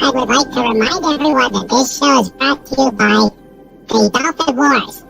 I would like to remind everyone that this show is brought to you by the Dolphin Wars.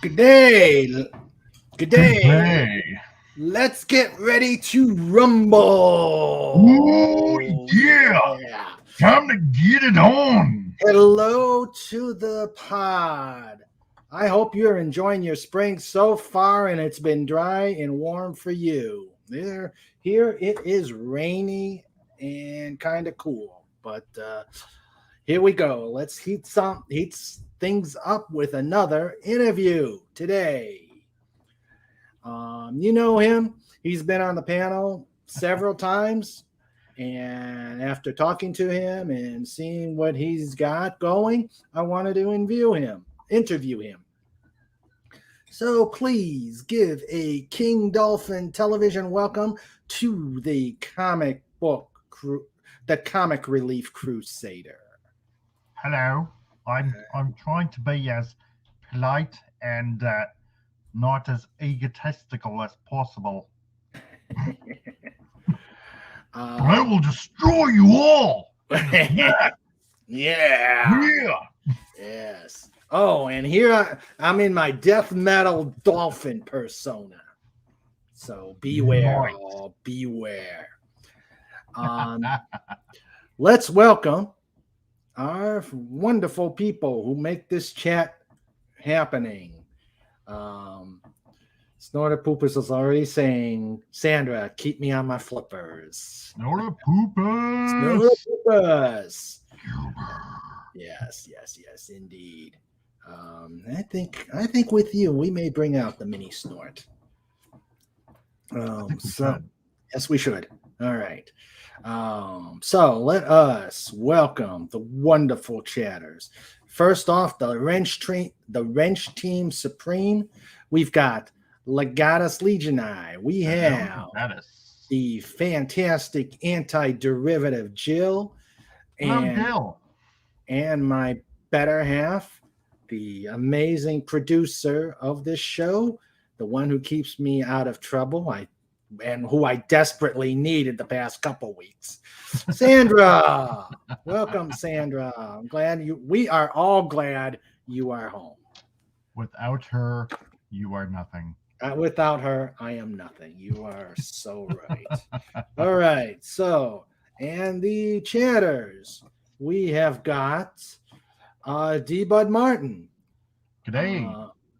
Good day. Good day. Good day. Let's get ready to rumble. Oh, yeah. Time to get it on. Hello to the pod. I hope you're enjoying your spring so far and it's been dry and warm for you. Here it is rainy and kind of cool, but here we go. Let's heat things up with another interview today. You know him. He's been on the panel several times, and after talking to him and seeing what he's got going, I wanted to interview him. So please give a King Dolphin television welcome to the comic relief Crusader. Hello. I'm trying to be as polite and not as egotistical as possible. I will destroy you all. Yeah. Yes. Oh, and here I'm in my death metal dolphin persona. So beware, Right. all beware. Let's welcome our wonderful people who make this chat happening. Snorter Poopers is already saying, Sandra, keep me on my flippers. Snorter Poopers. Snorter Poopers. Yes, indeed. I think with you, we may bring out the mini snort. Yes, we should. All right. So let us welcome the wonderful chatters. First off, the wrench team supreme. We've got Legatus Legionnaire. We have the fantastic anti-derivative Jill, and my better half, the amazing producer of this show, the one who keeps me out of trouble. And who I desperately needed the past couple weeks. Sandra. Welcome, Sandra. I'm glad we are all glad you are home. Without her, you are nothing. Without her, I am nothing. You are so right. All right. So, and the chatters, we have got D. Bud Martin. Good day.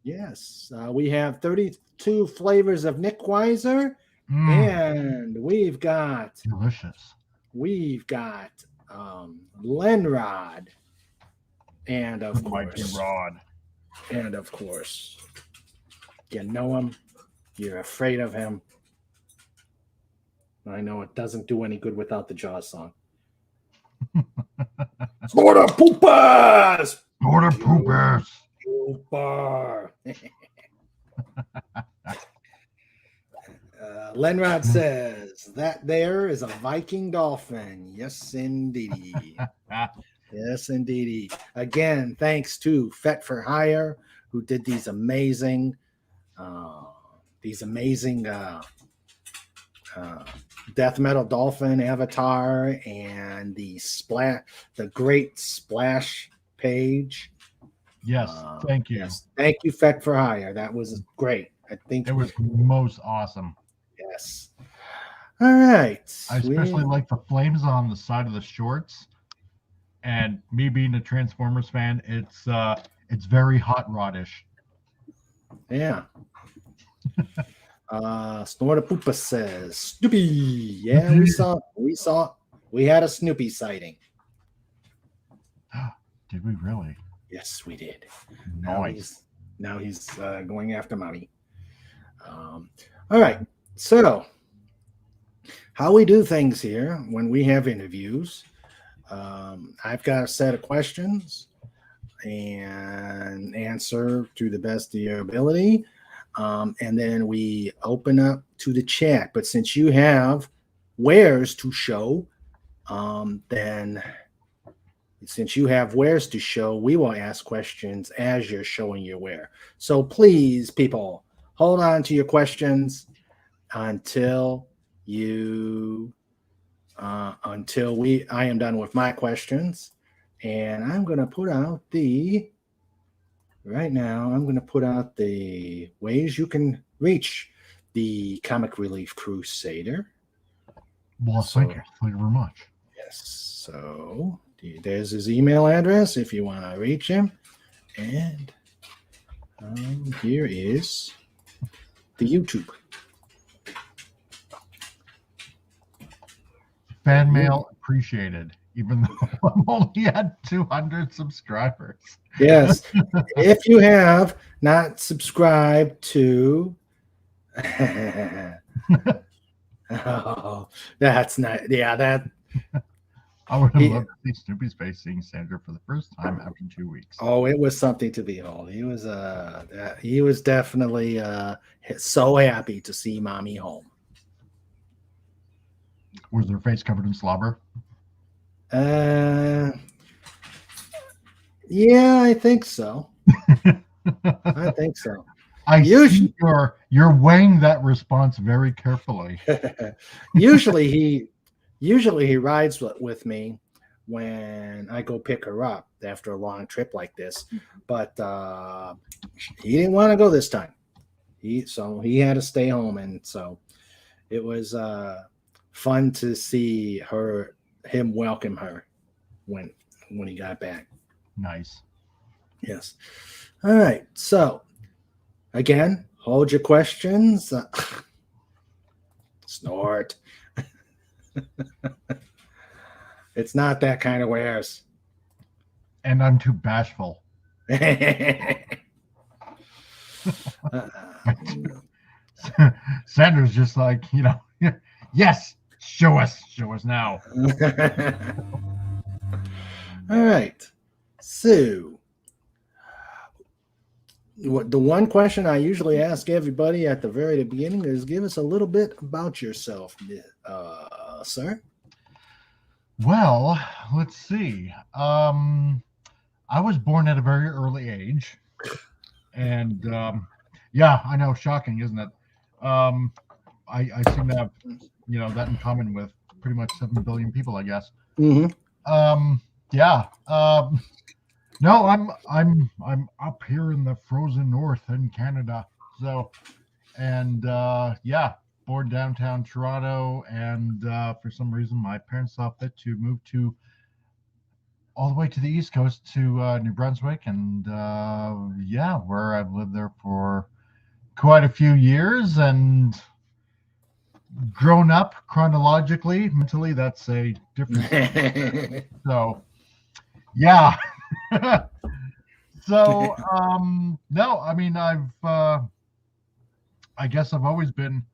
Yes. We have 32 flavors of Nick Weiser. And we've got delicious. We've got Lenrod, and of course, you know him. You're afraid of him. I know it doesn't do any good without the Jaws song. Snorter Poopers. Snorter Poopers. Pooper. Lenrod says that there is a Viking dolphin. Yes, indeedy. Yes, indeedy. Again, thanks to Fet for Hire, who did these amazing death metal dolphin avatar and the great splash page. Yes, thank you. Yes, thank you, Fet for Hire. That was great. I think it was most awesome. Yes. All right. I especially like the flames on the side of the shorts. And me being a Transformers fan, it's very hot rodish. Yeah. Snorter Poopa says Snoopy. Yeah, we had a Snoopy sighting. Did we really? Yes, we did. Nice. Now he's going after mommy. All right. So, how we do things here when we have interviews, I've got a set of questions and answer to the best of your ability. And then we open up to the chat. But since you have wares to show, then since you have wares to show, we will ask questions as you're showing your ware. So please, people, hold on to your questions until I am done with my questions. And I'm going to put out right now, I'm going to put out the ways you can reach the Comic Relief Crusader. Well, thank you. Thank you very much. Yes. So there's his email address if you want to reach him. And here is the YouTube. Fan mail appreciated, even though I'm only at 200 subscribers. Yes. If you have not subscribed to oh, that's not, yeah, that I would have loved to see Snoopy's face seeing Sandra for the first time after 2 weeks. Oh, it was something to behold. He was definitely so happy to see mommy home. Was their face covered in slobber? Yeah, I think so. I think so. See you're weighing that response very carefully. Usually he rides with me when I go pick her up after a long trip like this, but he didn't want to go this time. So he had to stay home, and so it was fun to see him welcome her when he got back. Nice. Yes. All right. So again, hold your questions. Snort. It's not that kind of wares. And I'm too bashful. Sandra's just like, yes, show us now. All right. So, the one question I usually ask everybody at the very beginning is, give us a little bit about yourself, sir. Well, let's see. I was born at a very early age, and yeah, I know, shocking, isn't it? I seem to have that in common with pretty much 7 billion people, I guess. Mm-hmm. Yeah. No, I'm up here in the frozen north in Canada. So, and yeah, born downtown Toronto, and for some reason my parents saw fit to move all the way to the East Coast to New Brunswick, and yeah, where I've lived there for quite a few years and grown up chronologically. Mentally, that's a different so yeah. So no, I mean, I guess I've always been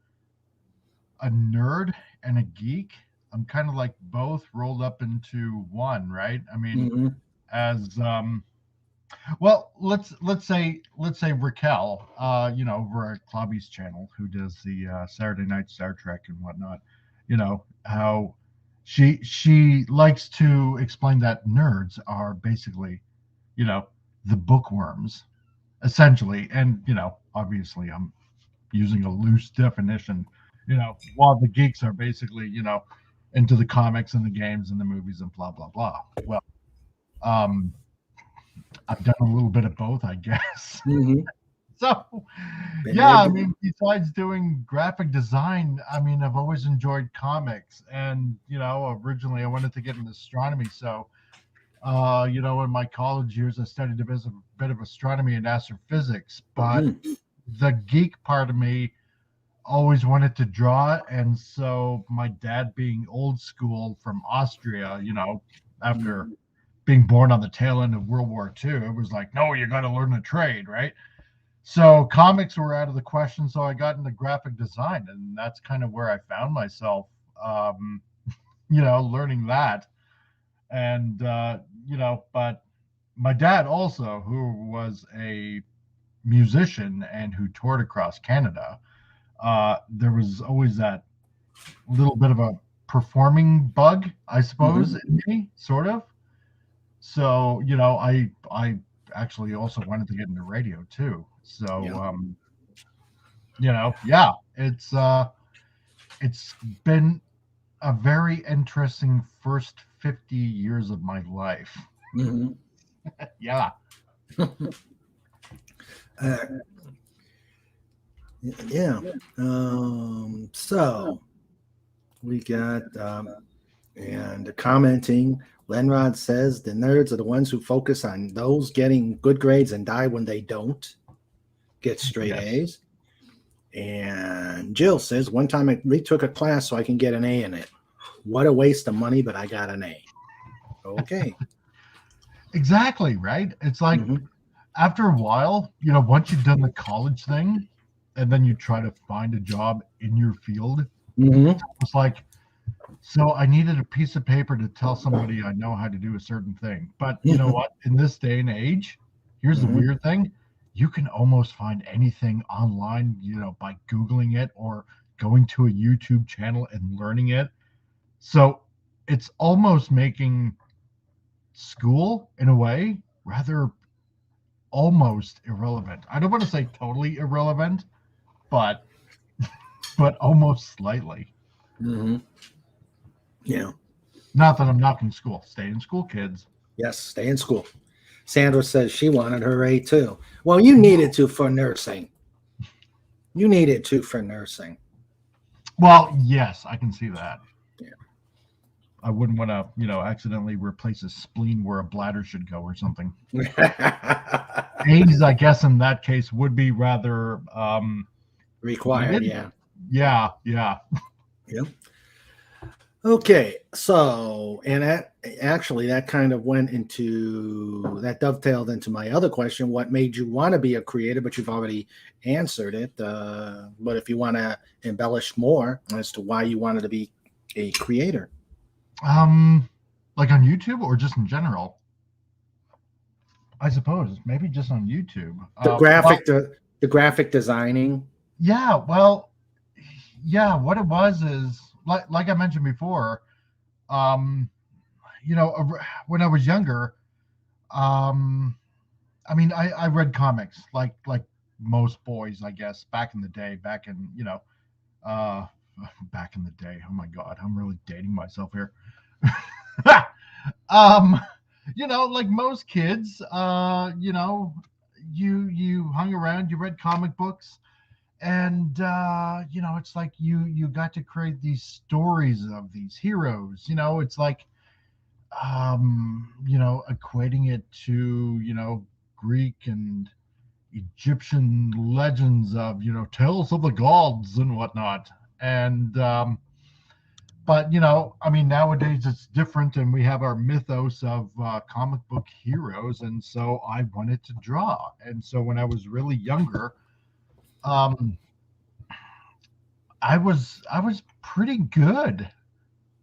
a nerd and a geek. I'm kind of like both rolled up into one, right? I mean, as well, let's say Raquel, over at Clobby's channel, who does the Saturday Night Star Trek and whatnot, how she likes to explain that nerds are basically, the bookworms, essentially. And, obviously I'm using a loose definition, while the geeks are basically, into the comics and the games and the movies and blah, blah, blah. Well, I've done a little bit of both, I guess. So, yeah, I mean, besides doing graphic design, I mean, I've always enjoyed comics. And, originally I wanted to get into astronomy. So, in my college years, I studied a bit of astronomy and astrophysics. But the geek part of me always wanted to draw. And so my dad, being old school from Austria, after being born on the tail end of World War II, it was like, no, you got to learn a trade, right? So comics were out of the question. So I got into graphic design, and that's kind of where I found myself, um, learning that. And, but my dad also, who was a musician and who toured across Canada, there was always that little bit of a performing bug, I suppose, in me, sort of. So, I actually also wanted to get into radio too. So, yeah, it's been a very interesting first 50 years of my life. Mm-hmm. Yeah. Yeah. So we got and commenting. Lenrod says the nerds are the ones who focus on those getting good grades and die when they don't get straight A's. And Jill says one time I retook a class so I can get an A in it. What a waste of money, but I got an A. Okay. Exactly, right? It's like after a while, once you've done the college thing and then you try to find a job in your field, it's like, so I needed a piece of paper to tell somebody I know how to do a certain thing. But you know what? In this day and age, here's the weird thing. You can almost find anything online, by Googling it or going to a YouTube channel and learning it. So it's almost making school, in a way, rather almost irrelevant. I don't want to say totally irrelevant, but almost slightly. Yeah. Not that I'm knocking school. Stay in school, kids. Yes, stay in school. Sandra says she wanted her A too. Well, you needed to for nursing. You needed to for nursing. Well, yes, I can see that. Yeah. I wouldn't want to, accidentally replace a spleen where a bladder should go or something. A's, I guess, in that case would be rather required. needed. Yeah. Yep. Okay, so and that kind of dovetailed into my other question. What made you want to be a creator? But you've already answered it. But if you want to embellish more as to why you wanted to be a creator, like on YouTube or just in general, I suppose maybe just on YouTube. The graphic designing. Yeah, well, yeah. What it was is like I mentioned before, when I was younger, I read comics like most boys, I guess, back in the day. Back in the day. Oh my God, I'm really dating myself here. Like most kids, you hung around, you read comic books. And it's like you got to create these stories of these heroes. It's like equating it to Greek and Egyptian legends of tales of the gods and whatnot. And but nowadays it's different, and we have our mythos of comic book heroes. And so I wanted to draw. And so when I was really younger, I was pretty good,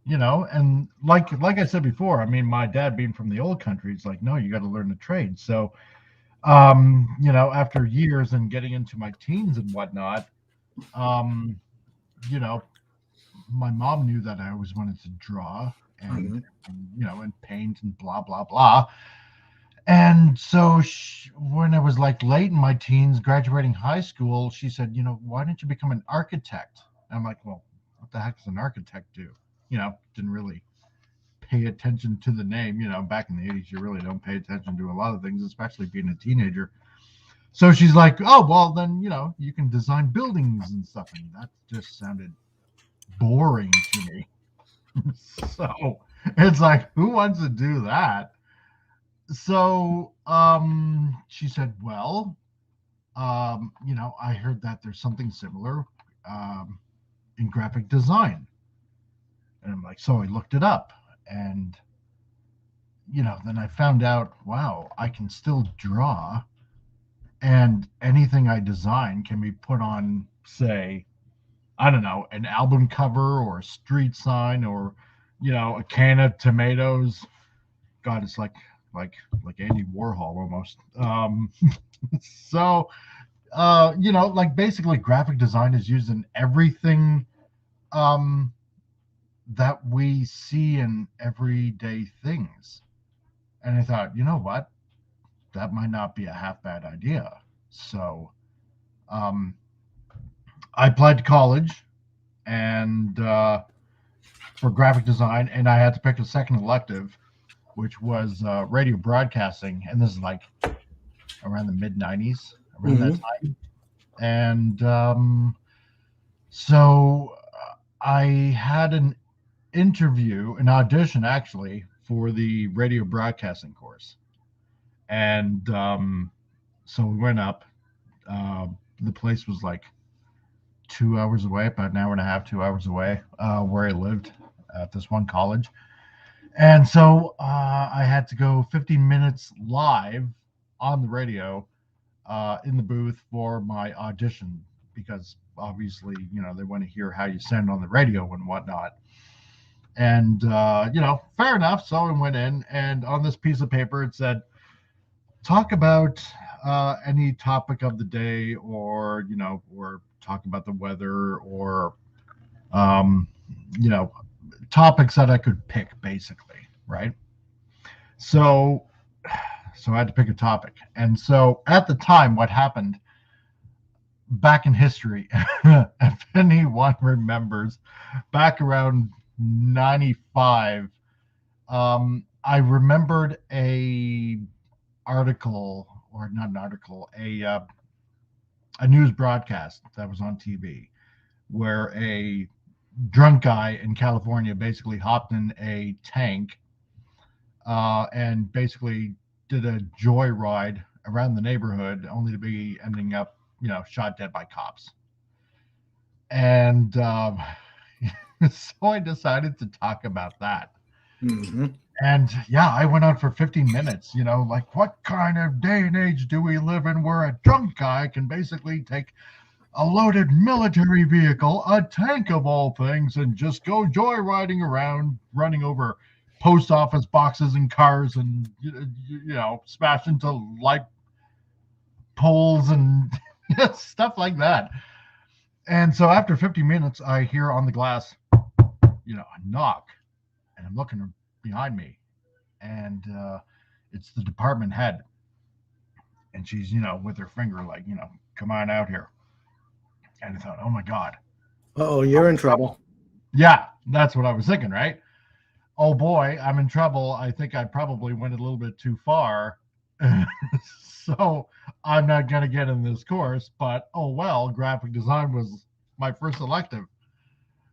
and like I said before, my dad being from the old country, it's like, no, you got to learn the trade. So, after years and getting into my teens and whatnot, my mom knew that I always wanted to draw and paint and blah, blah, blah. And so when I was like late in my teens, graduating high school, she said, why don't you become an architect? And I'm like, well, what the heck does an architect do? Didn't really pay attention to the name. Back in the 80s, you really don't pay attention to a lot of things, especially being a teenager. So she's like, oh, well, then, you can design buildings and stuff. And that just sounded boring to me. So it's like, who wants to do that? So she said, well, I heard that there's something similar in graphic design. And I'm like, so I looked it up, and then I found out, wow, I can still draw and anything I design can be put on, say, I don't know, an album cover or a street sign or, a can of tomatoes. God, it's like Andy Warhol almost. So, like basically graphic design is used in everything that we see in everyday things. And I thought, you know what? That might not be a half bad idea. So I applied to college and for graphic design, and I had to pick a second elective, which was radio broadcasting. And this is like around the mid 90s, around that time. And so I had an audition actually for the radio broadcasting course. And so we went up. The place was like 2 hours away, about an hour and a half, 2 hours away, where I lived at this one college. And so I had to go 15 minutes live on the radio in the booth for my audition, because obviously, they want to hear how you sound on the radio and whatnot. And, fair enough. So I went in, and on this piece of paper, it said, talk about any topic of the day, or, or talk about the weather, or, topics that I could pick, basically. Right. So I had to pick a topic. And so at the time, what happened back in history, if anyone remembers, back around 95, I remembered a news broadcast that was on TV, where a drunk guy in California basically hopped in a tank and basically did a joyride around the neighborhood, only to be ending up, shot dead by cops. And so I decided to talk about that. Mm-hmm. And yeah, I went on for 15 minutes, like, what kind of day and age do we live in where a drunk guy can basically take a loaded military vehicle, a tank of all things, and just go joyriding around, running over post office boxes and cars, and smash into light poles and stuff like that. And so after 50 minutes, I hear on the glass, a knock, and I'm looking behind me, and it's the department head, and she's with her finger like, come on out here. And I thought, oh my God. Oh, you're in trouble. Yeah, that's what I was thinking, right? Oh boy, I'm in trouble. I think I probably went a little bit too far. So I'm not going to get in this course, but oh well, graphic design was my first elective.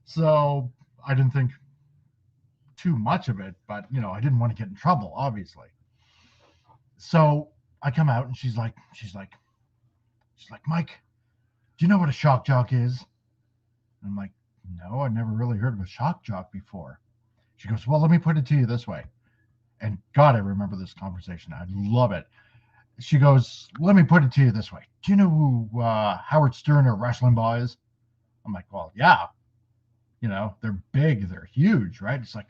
So I didn't think too much of it, but I didn't want to get in trouble, obviously. So I come out, and she's like, Mike, do you know what a shock jock is? And I'm like, no, I never really heard of a shock jock before. She goes, well, let me put it to you this way. And God, I remember this conversation. I love it. She goes, let me put it to you this way. Do you know who Howard Stern or Rush Limbaugh is? I'm like, well, yeah. They're big. They're huge, right? It's like,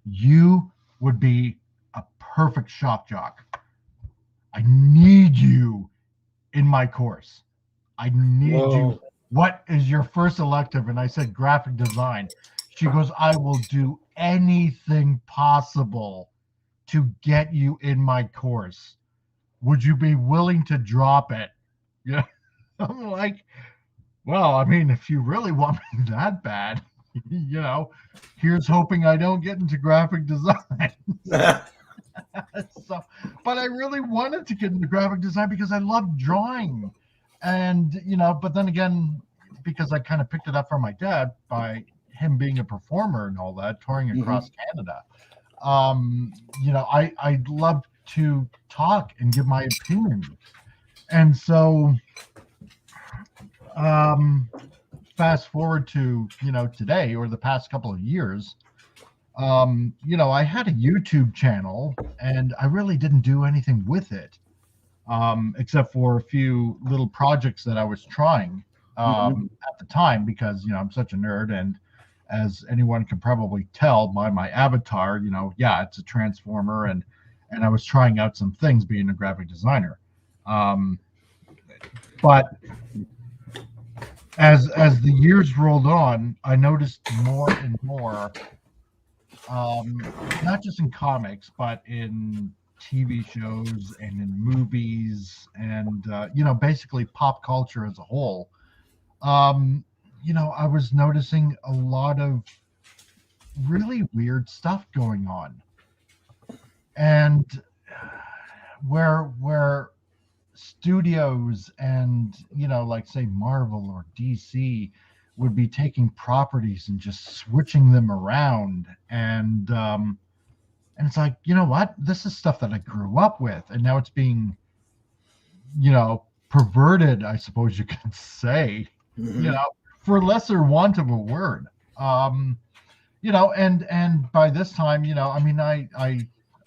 you would be a perfect shock jock. I need you in my course. I need you. What is your first elective? And I said, graphic design. She goes, I will do anything possible to get you in my course. Would you be willing to drop it? Yeah. I'm like, well, I mean, if you really want me that bad, here's hoping I don't get into graphic design. So, but I really wanted to get into graphic design because I love drawing. And, but then again, because I kind of picked it up from my dad by him being a performer and all that, touring across Canada. I love to talk and give my opinion. And so fast forward to, today, or the past couple of years, I had a YouTube channel, and I really didn't do anything with it. except for a few little projects that I was trying at the time, because I'm such a nerd, and as anyone can probably tell by my avatar, it's a transformer, and I was trying out some things being a graphic designer. But as the years rolled on, I noticed more and more, not just in comics, but in TV shows and in movies, and basically pop culture as a whole. I was noticing a lot of really weird stuff going on, and where studios and like say Marvel or DC would be taking properties and just switching them around, and it's like, what, this is stuff that I grew up with, and now it's being perverted, I suppose you could say, for lesser want of a word. And by this time,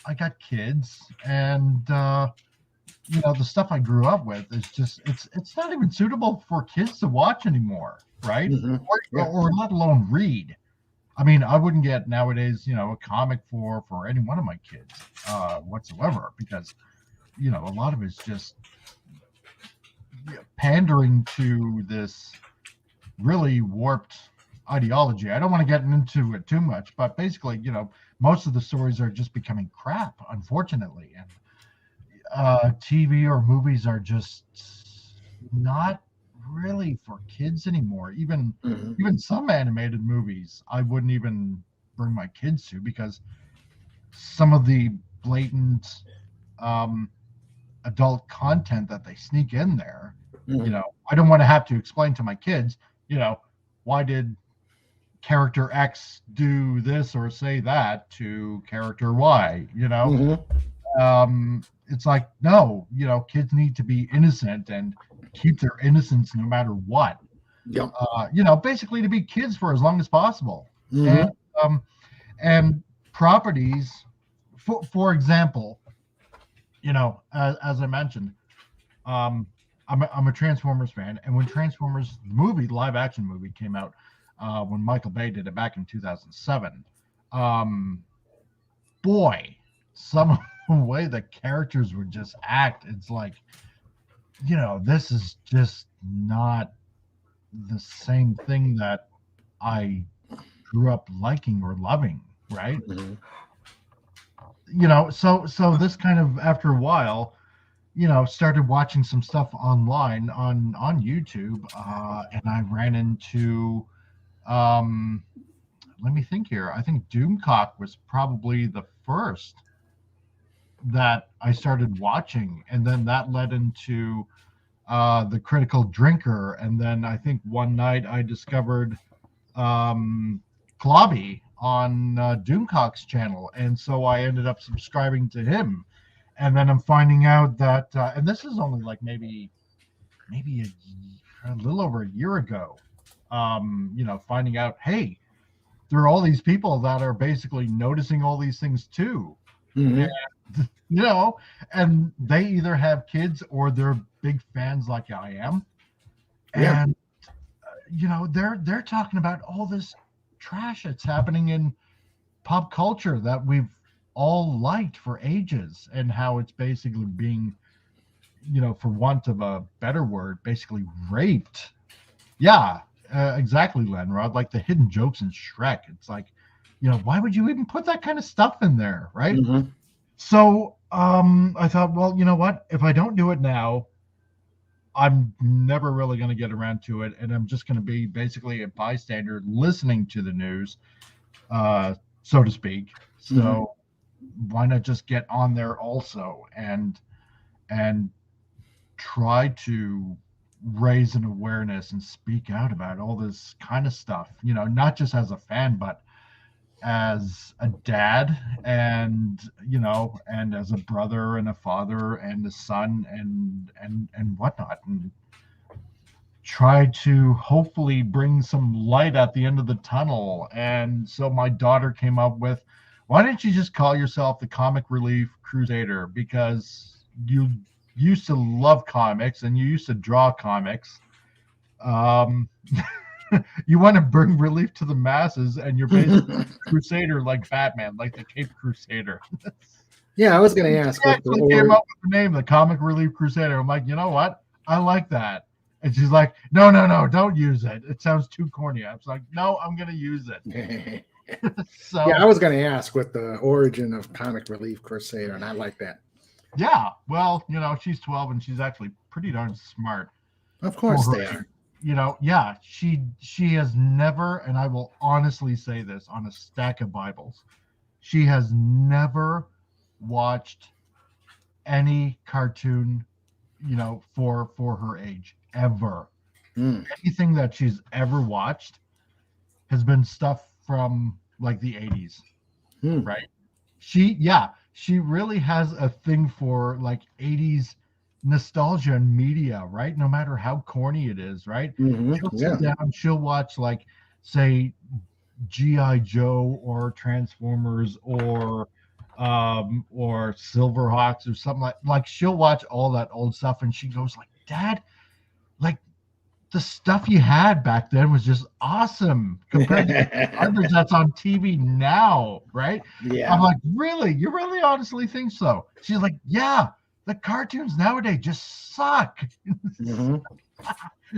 I got kids, and the stuff I grew up with is just, it's not even suitable for kids to watch anymore, right? Or let alone read. I wouldn't get nowadays, a comic for any one of my kids whatsoever, because a lot of it's just pandering to this really warped ideology. I don't want to get into it too much, but basically, most of the stories are just becoming crap, unfortunately, and TV or movies are just not really for kids anymore. Even some animated movies I wouldn't even bring my kids to, because some of the blatant adult content that they sneak in there, I don't want to have to explain to my kids, why did character X do this or say that to character Y, it's like, no, kids need to be innocent and keep their innocence no matter what. Basically to be kids for as long as possible. And properties, for example, as I mentioned, I'm a Transformers fan, and when Transformers movie, live action movie, came out, when Michael Bay did it back in 2007, boy, some of the way the characters would just act, it's like, this is just not the same thing that I grew up liking or loving, right? So this kind of, after a while, started watching some stuff online on YouTube, and I ran into, let me think here, I think Doomcock was probably the first that I started watching, and then that led into The Critical Drinker, and then I think one night I discovered Klobby on Doomcock's channel, and so I ended up subscribing to him, and then I'm finding out that, and this is only like maybe a little over a year ago, finding out, hey, there are all these people that are basically noticing all these things too. And, and they either have kids or they're big fans like I am. And, they're talking about all this trash that's happening in pop culture that we've all liked for ages, and how it's basically being, for want of a better word, basically raped. Exactly, Lenrod, like the hidden jokes in Shrek. It's like, why would you even put that kind of stuff in there, right? So I thought, well, you know what? If I don't do it now, I'm never really going to get around to it, and I'm just going to be basically a bystander listening to the news, so to speak. So why not just get on there also and try to raise an awareness and speak out about all this kind of stuff, not just as a fan, but as a dad, and and as a brother and a father and a son and whatnot, and try to hopefully bring some light at the end of the tunnel. And so my daughter came up with, why don't you just call yourself the Comic Relief Crusader, because you used to love comics and you used to draw comics. You want to bring relief to the masses, and you're basically a Crusader like Batman, like the Cape Crusader. Yeah, I was going to ask. She actually came up with the name, the Comic Relief Crusader. I'm like, you know what? I like that. And she's like, no, don't use it. It sounds too corny. I was like, no, I'm going to use it. So, yeah, I was going to ask what the origin of Comic Relief Crusader, and I like that. Yeah, well, she's 12 and she's actually pretty darn smart. Of course they are. Yeah, she has never, and I will honestly say this on a stack of Bibles, she has never watched any cartoon, for her age ever. Anything that she's ever watched has been stuff from like the 80s, right? She really has a thing for like 80s nostalgia and media, right? No matter how corny it is, right? She'll sit down, she'll watch like, say, G.I. Joe or Transformers or Silverhawks or something like she'll watch all that old stuff and she goes like, Dad, like the stuff you had back then was just awesome compared to others that's on TV now, right? Yeah. I'm like, really? You really honestly think so? She's like, yeah, the cartoons nowadays just suck.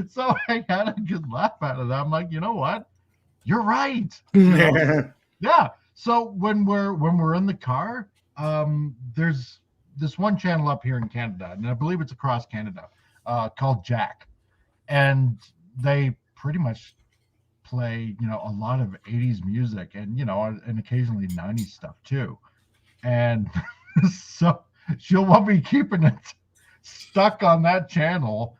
So I had a good laugh out of that. I'm like, you know what? You're right. Yeah. So when we're in the car, there's this one channel up here in Canada, and I believe it's across Canada, called Jack. And they pretty much play, a lot of 80s music and, and occasionally 90s stuff too. And so she'll want me keeping it stuck on that channel.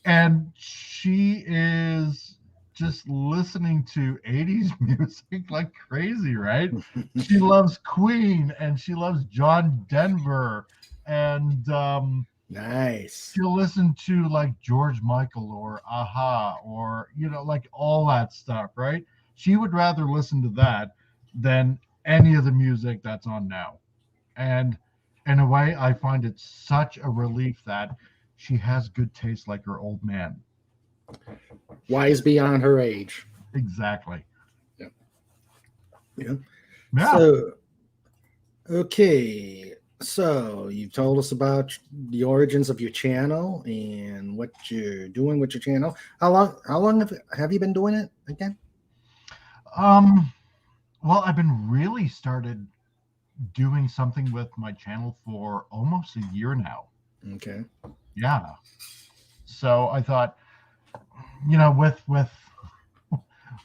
And she is just listening to 80s music like crazy, right? She loves Queen and she loves John Denver. And, nice. she'll listen to like George Michael or Aha or like all that stuff, right? She would rather listen to that than any of the music that's on now. And in a way, I find it such a relief that she has good taste like her old man. Wise beyond her age. Exactly. Yeah. Yeah. So, okay. So you've told us about the origins of your channel and what you're doing with your channel. How long have you been doing it again? Well, I've been really started doing something with my channel for almost a year now. Okay. Yeah. So I thought,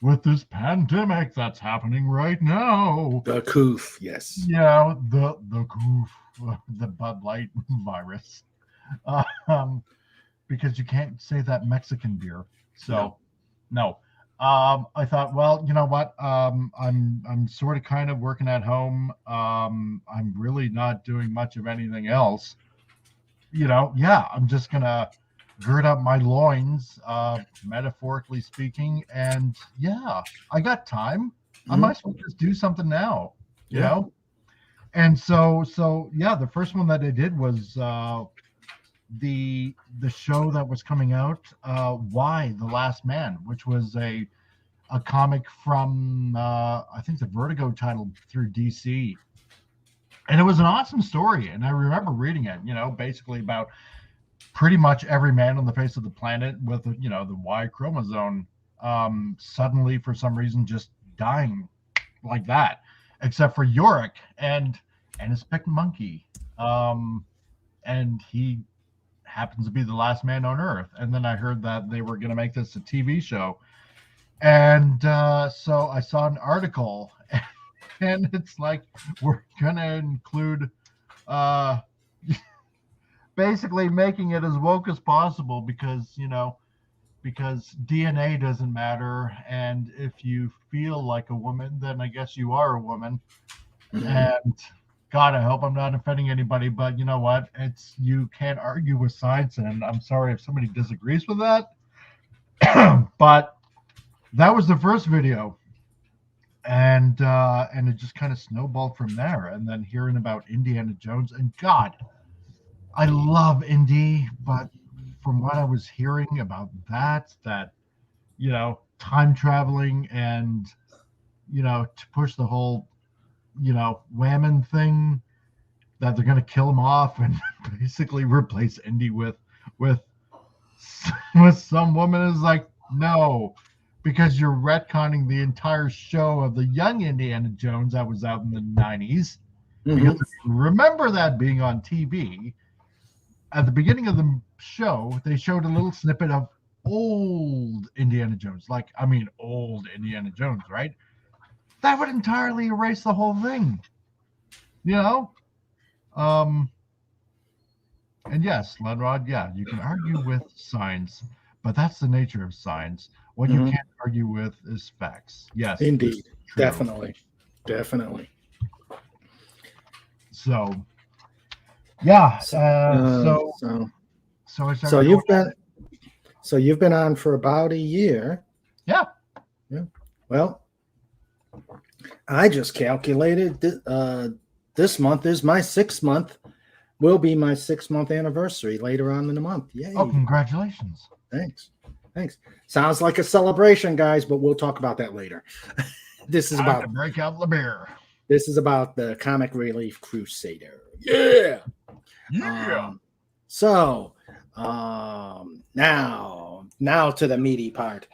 with this pandemic that's happening right now, The coof, yes. Yeah, the goof, the Bud Light virus, because you can't say that Mexican beer. So, no. I thought, well, you know what? I'm sort of kind of working at home. I'm really not doing much of anything else. I'm just gonna gird up my loins, metaphorically speaking, and I got time. I might as well just do something now, you know? And so the first one that I did was the show that was coming out, Why the Last Man, which was a comic from I think the Vertigo title through DC. And it was an awesome story. And I remember reading it, basically about pretty much every man on the face of the planet with, the Y chromosome suddenly, for some reason, just dying like that, except for Yorick and his pick monkey. And he happens to be the last man on Earth. And then I heard that they were going to make this a TV show. And so I saw an article, and it's like, we're going to include basically making it as woke as possible because DNA doesn't matter. And if you feel like a woman, then I guess you are a woman. And God, I hope I'm not offending anybody, but you know what? You can't argue with science, and I'm sorry if somebody disagrees with that. But that was the first video. And it just kind of snowballed from there. And then hearing about Indiana Jones, and God, I love indie, but from what I was hearing about that time traveling and to push the whole whammon thing, that they're going to kill him off and basically replace Indy with with some woman is like, no, because you're retconning the entire show of the young Indiana Jones that was out in the 90s. Because if you remember that being on TV, at the beginning of the show, they showed a little snippet of old Indiana Jones, old Indiana Jones, right? That would entirely erase the whole thing, And yes, Lenrod, yeah, you can argue with science, but that's the nature of science. What you can't argue with is facts. Yes, indeed, definitely. So, yeah. So you've been on for about a year. Yeah. Well, I just calculated this month is my 6th month. Will be my 6-month anniversary later on in the month. Yay! Oh, congratulations! Thanks. Sounds like a celebration, guys, but we'll talk about that later. This is about to break out the beer. This is about the comic relief Crusader. Yeah. Now to the meaty part.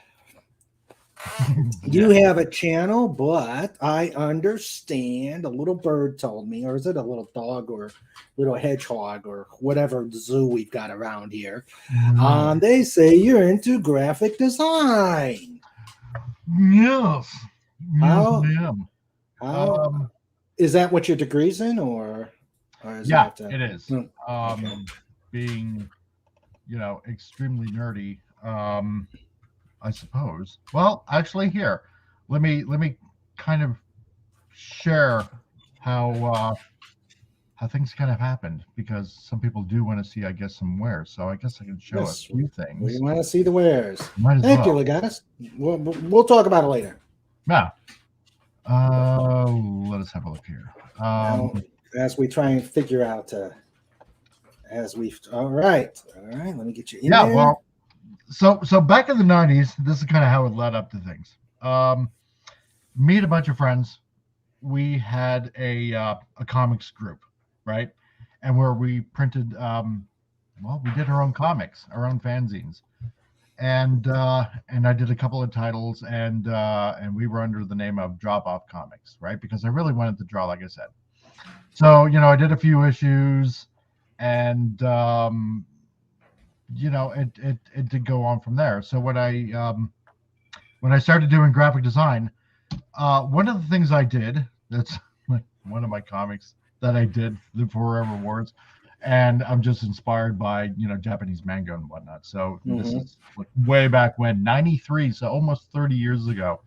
You have a channel, but I understand, a little bird told me, or is it a little dog or little hedgehog or whatever zoo we've got around here? They say you're into graphic design. Yes. How? Yes, I am. How? Is that what your degree's in, or is that, it is. Okay. Being, extremely nerdy. I suppose. Well, actually, here, let me kind of share how things kind of happened, because some people do want to see, I guess, some wares. So I guess I can show a few things. We want to see the wares. Thank you, Legatus. We'll talk about it later. Yeah. Let us have a look here. As we try and figure out, all right. Let me get you in there. Yeah, well. So back in the 90s, this is kind of how it led up to things. Me and a bunch of friends, we had a comics group, right? And where we printed, we did our own comics, our own fanzines, and I did a couple of titles, and we were under the name of Drop Off Comics, right? Because I really wanted to draw, like I said. So I did a few issues, and it did go on from there. So when I started doing graphic design, one of the things I did, that's one of my comics that I did, the Forever Wars, and I'm just inspired by Japanese manga and whatnot. So this is way back when, 93, so almost 30 years ago.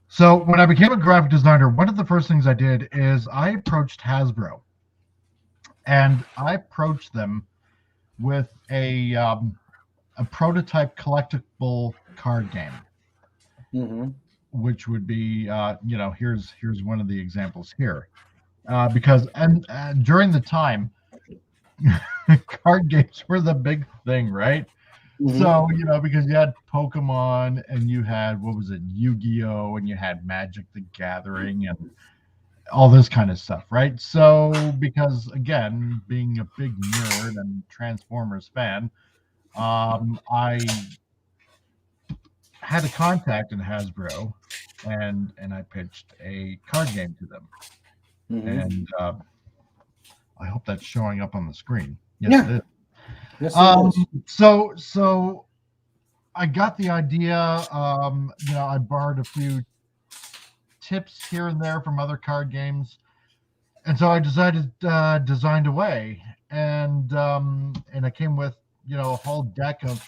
So when I became a graphic designer, one of the first things I did is I approached Hasbro, and I approached them with a prototype collectible card game, which would be here's one of the examples here, because during the time card games were the big thing, right? So because you had Pokemon, and you had, what was it, Yu-Gi-Oh, and you had Magic the Gathering and all this kind of stuff, right? So because, again, being a big nerd and Transformers fan, I had a contact in Hasbro, and I pitched a card game to them. And I hope that's showing up on the screen. Yes, it is. Yes, it is. So I got the idea. I borrowed a few tips here and there from other card games, and so I decided designed away, and I came with a whole deck of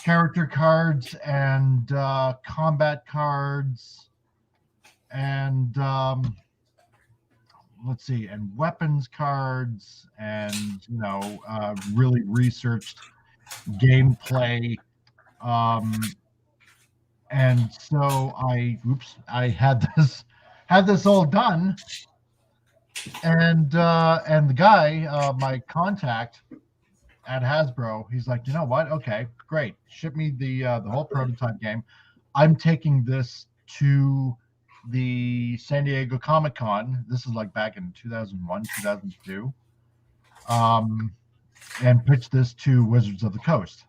character cards and combat cards and let's see, and weapons cards, and really researched gameplay, and so I had this all done, And the guy, my contact at Hasbro, he's like, you know what? Okay, great. Ship me the whole prototype game. I'm taking this to the San Diego Comic-Con. This is like back in 2001, 2002. And pitched this to Wizards of the Coast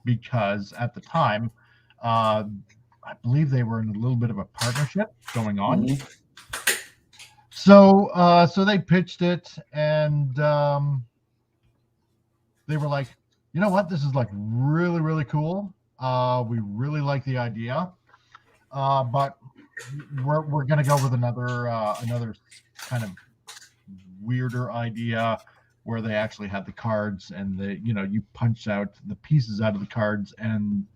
because at the time, I believe they were in a little bit of a partnership going on. Mhm. So they pitched it, and they were like, you know what, this is like really, really cool. We really like the idea, but we're gonna go with another kind of weirder idea where they actually had the cards, and you punch out the pieces out of the cards, and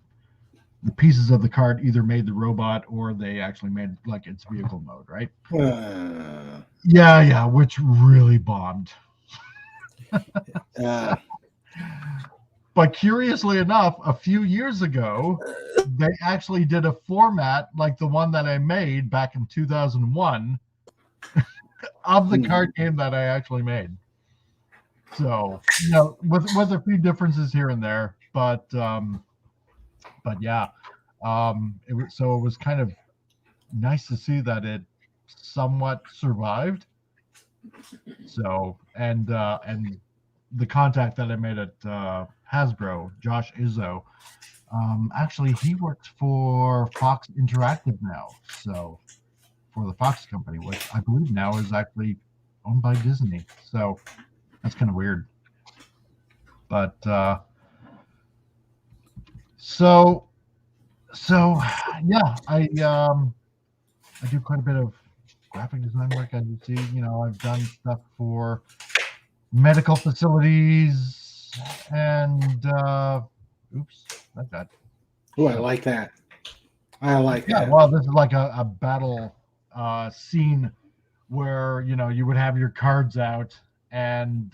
the pieces of the card either made the robot or they actually made like its vehicle mode, right? Yeah, which really bombed. But curiously enough, a few years ago, they actually did a format like the one that I made back in 2001 of the card game that I actually made. So, with a few differences here and there, but yeah, it was kind of nice to see that it somewhat survived. So, and the contact that I made at Hasbro, Josh Izzo, actually he works for Fox Interactive now. So, for the Fox company, which I believe now is actually owned by Disney. So that's kind of weird. But so yeah, I do quite a bit of graphic design work, as you see. I've done stuff for medical facilities and oops, like that. Oh, I like that. I like that. Yeah, well, this is like a battle scene where you would have your cards out, and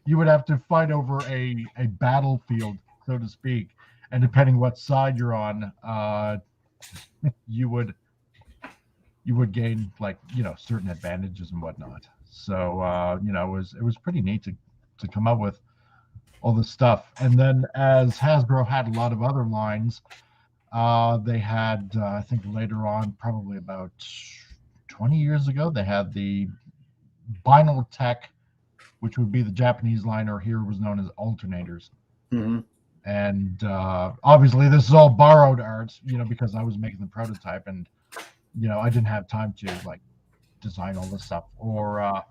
you would have to fight over a battlefield, so to speak, and depending what side you're on, you would gain like certain advantages and whatnot. So it was pretty neat to come up with all this stuff. And then as Hasbro had a lot of other lines, they had I think later on, probably about 20 years ago, they had the Vinyl Tech, which would be the Japanese line, or here was known as alternators. Mm-hmm. And obviously this is all borrowed art, because I was making the prototype, and I didn't have time to like design all this stuff or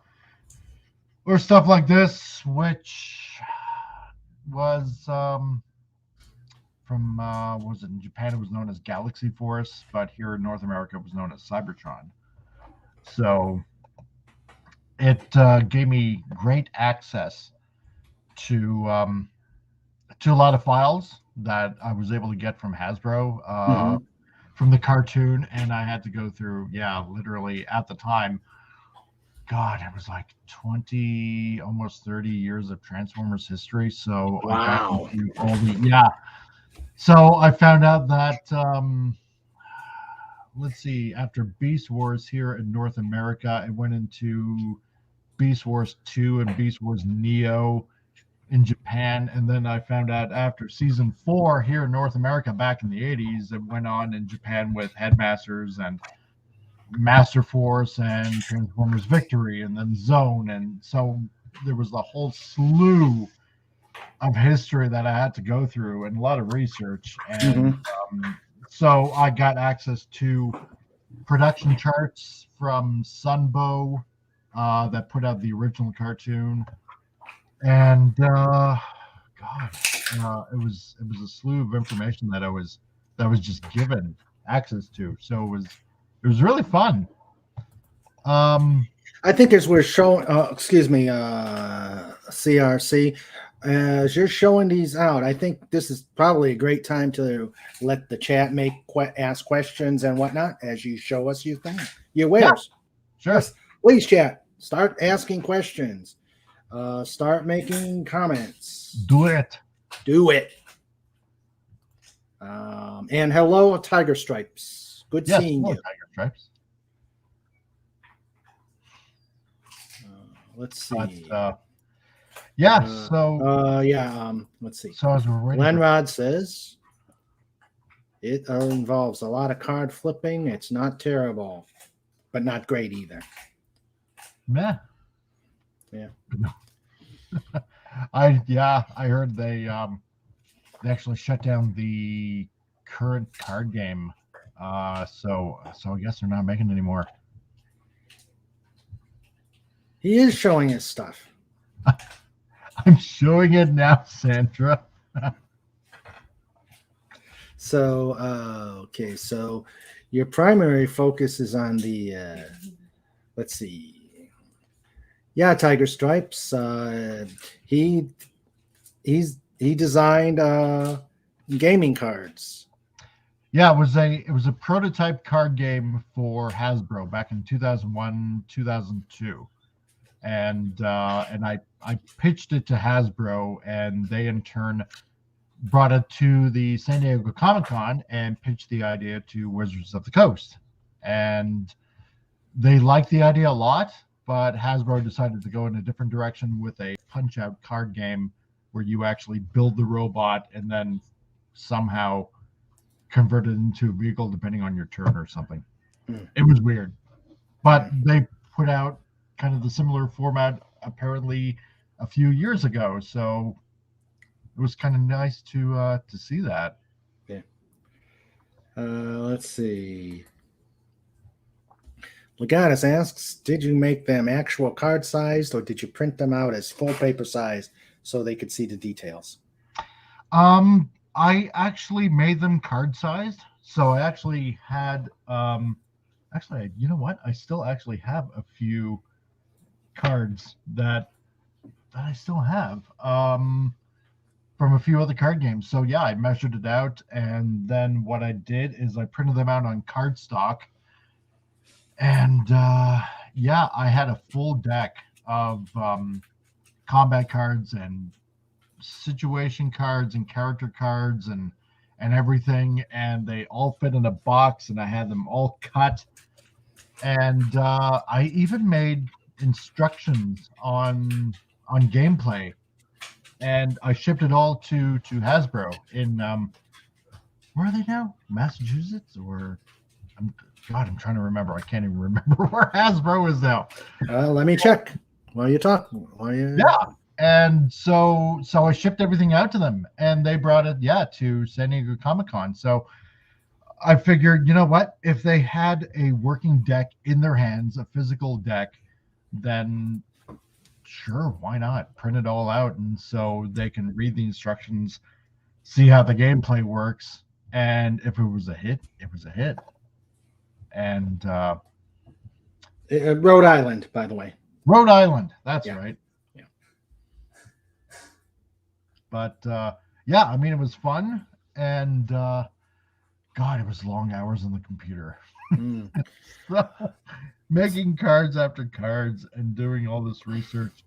stuff like this, which was from was it in Japan? It was known as Galaxy Force, but here in North America it was known as Cybertron. So it gave me great access to a lot of files that I was able to get from Hasbro from the cartoon, and I had to go through, literally at the time, God, it was like 20, almost 30 years of Transformers history. So wow. I got all so I found out that let's see, after Beast Wars here in North America, it went into Beast Wars 2 and Beast Wars Neo in Japan, and then I found out after season 4 here in North America back in the 80s, it went on in Japan with Headmasters and Master Force and Transformers Victory, and then Zone, and so there was a whole slew of history that I had to go through and a lot of research, and so I got access to production charts from Sunbow that put out the original cartoon. And God, it was a slew of information that I was just given access to. So it was really fun. I think as we're showing, excuse me, CRC, as you're showing these out, I think this is probably a great time to let the chat ask questions and whatnot as you show us your wares. Sure. Yes, please, chat. Start asking questions. Start making comments. Do it. And hello, Tiger Stripes. Good seeing you. Tiger Stripes. let's But see. yeah, let's see. so as we're waiting, Lenrod says it involves a lot of card flipping. It's not terrible, but not great either. meh. Yeah. I heard they actually shut down the current card game. So I guess they're not making it anymore. He is showing his stuff. I'm showing it now, Sandra. So, okay. So your primary focus is on the, let's see. Yeah, Tiger Stripes. He designed gaming cards. Yeah, it was a prototype card game for Hasbro back in 2001, 2002. And I pitched it to Hasbro, and they in turn brought it to the San Diego Comic-Con and pitched the idea to Wizards of the Coast. And they liked the idea a lot, but Hasbro decided to go in a different direction with a punch-out card game where you actually build the robot and then somehow convert it into a vehicle depending on your turn or something. It was weird. But they put out kind of the similar format apparently a few years ago, so it was kind of nice to see that. Yeah. Let's see. Legatus asks, did you make them actual card sized or did you print them out as full paper size so they could see the details? I actually made them card sized. So I actually had you know what? I still actually have a few cards that I still have from a few other card games. So yeah, I measured it out, and then what I did is I printed them out on cardstock. And yeah, I had a full deck of combat cards and situation cards and character cards and everything, and they all fit in a box, and I had them all cut. And I even made instructions on gameplay, and I shipped it all to Hasbro in where are they now? Massachusetts or I'm trying to remember. I can't even remember where Hasbro is now. Let me check while you talk. Yeah. And so I shipped everything out to them, and they brought it, to San Diego Comic-Con. So I figured, you know what? If they had a working deck in their hands, a physical deck, then sure, why not? Print it all out, and so they can read the instructions, see how the gameplay works, and if it was a hit, it was a hit. And Rhode Island, by the way. Rhode Island, that's right. Yeah. But yeah, I mean, it was fun, and God, it was long hours on the computer. So, making cards after cards and doing all this research.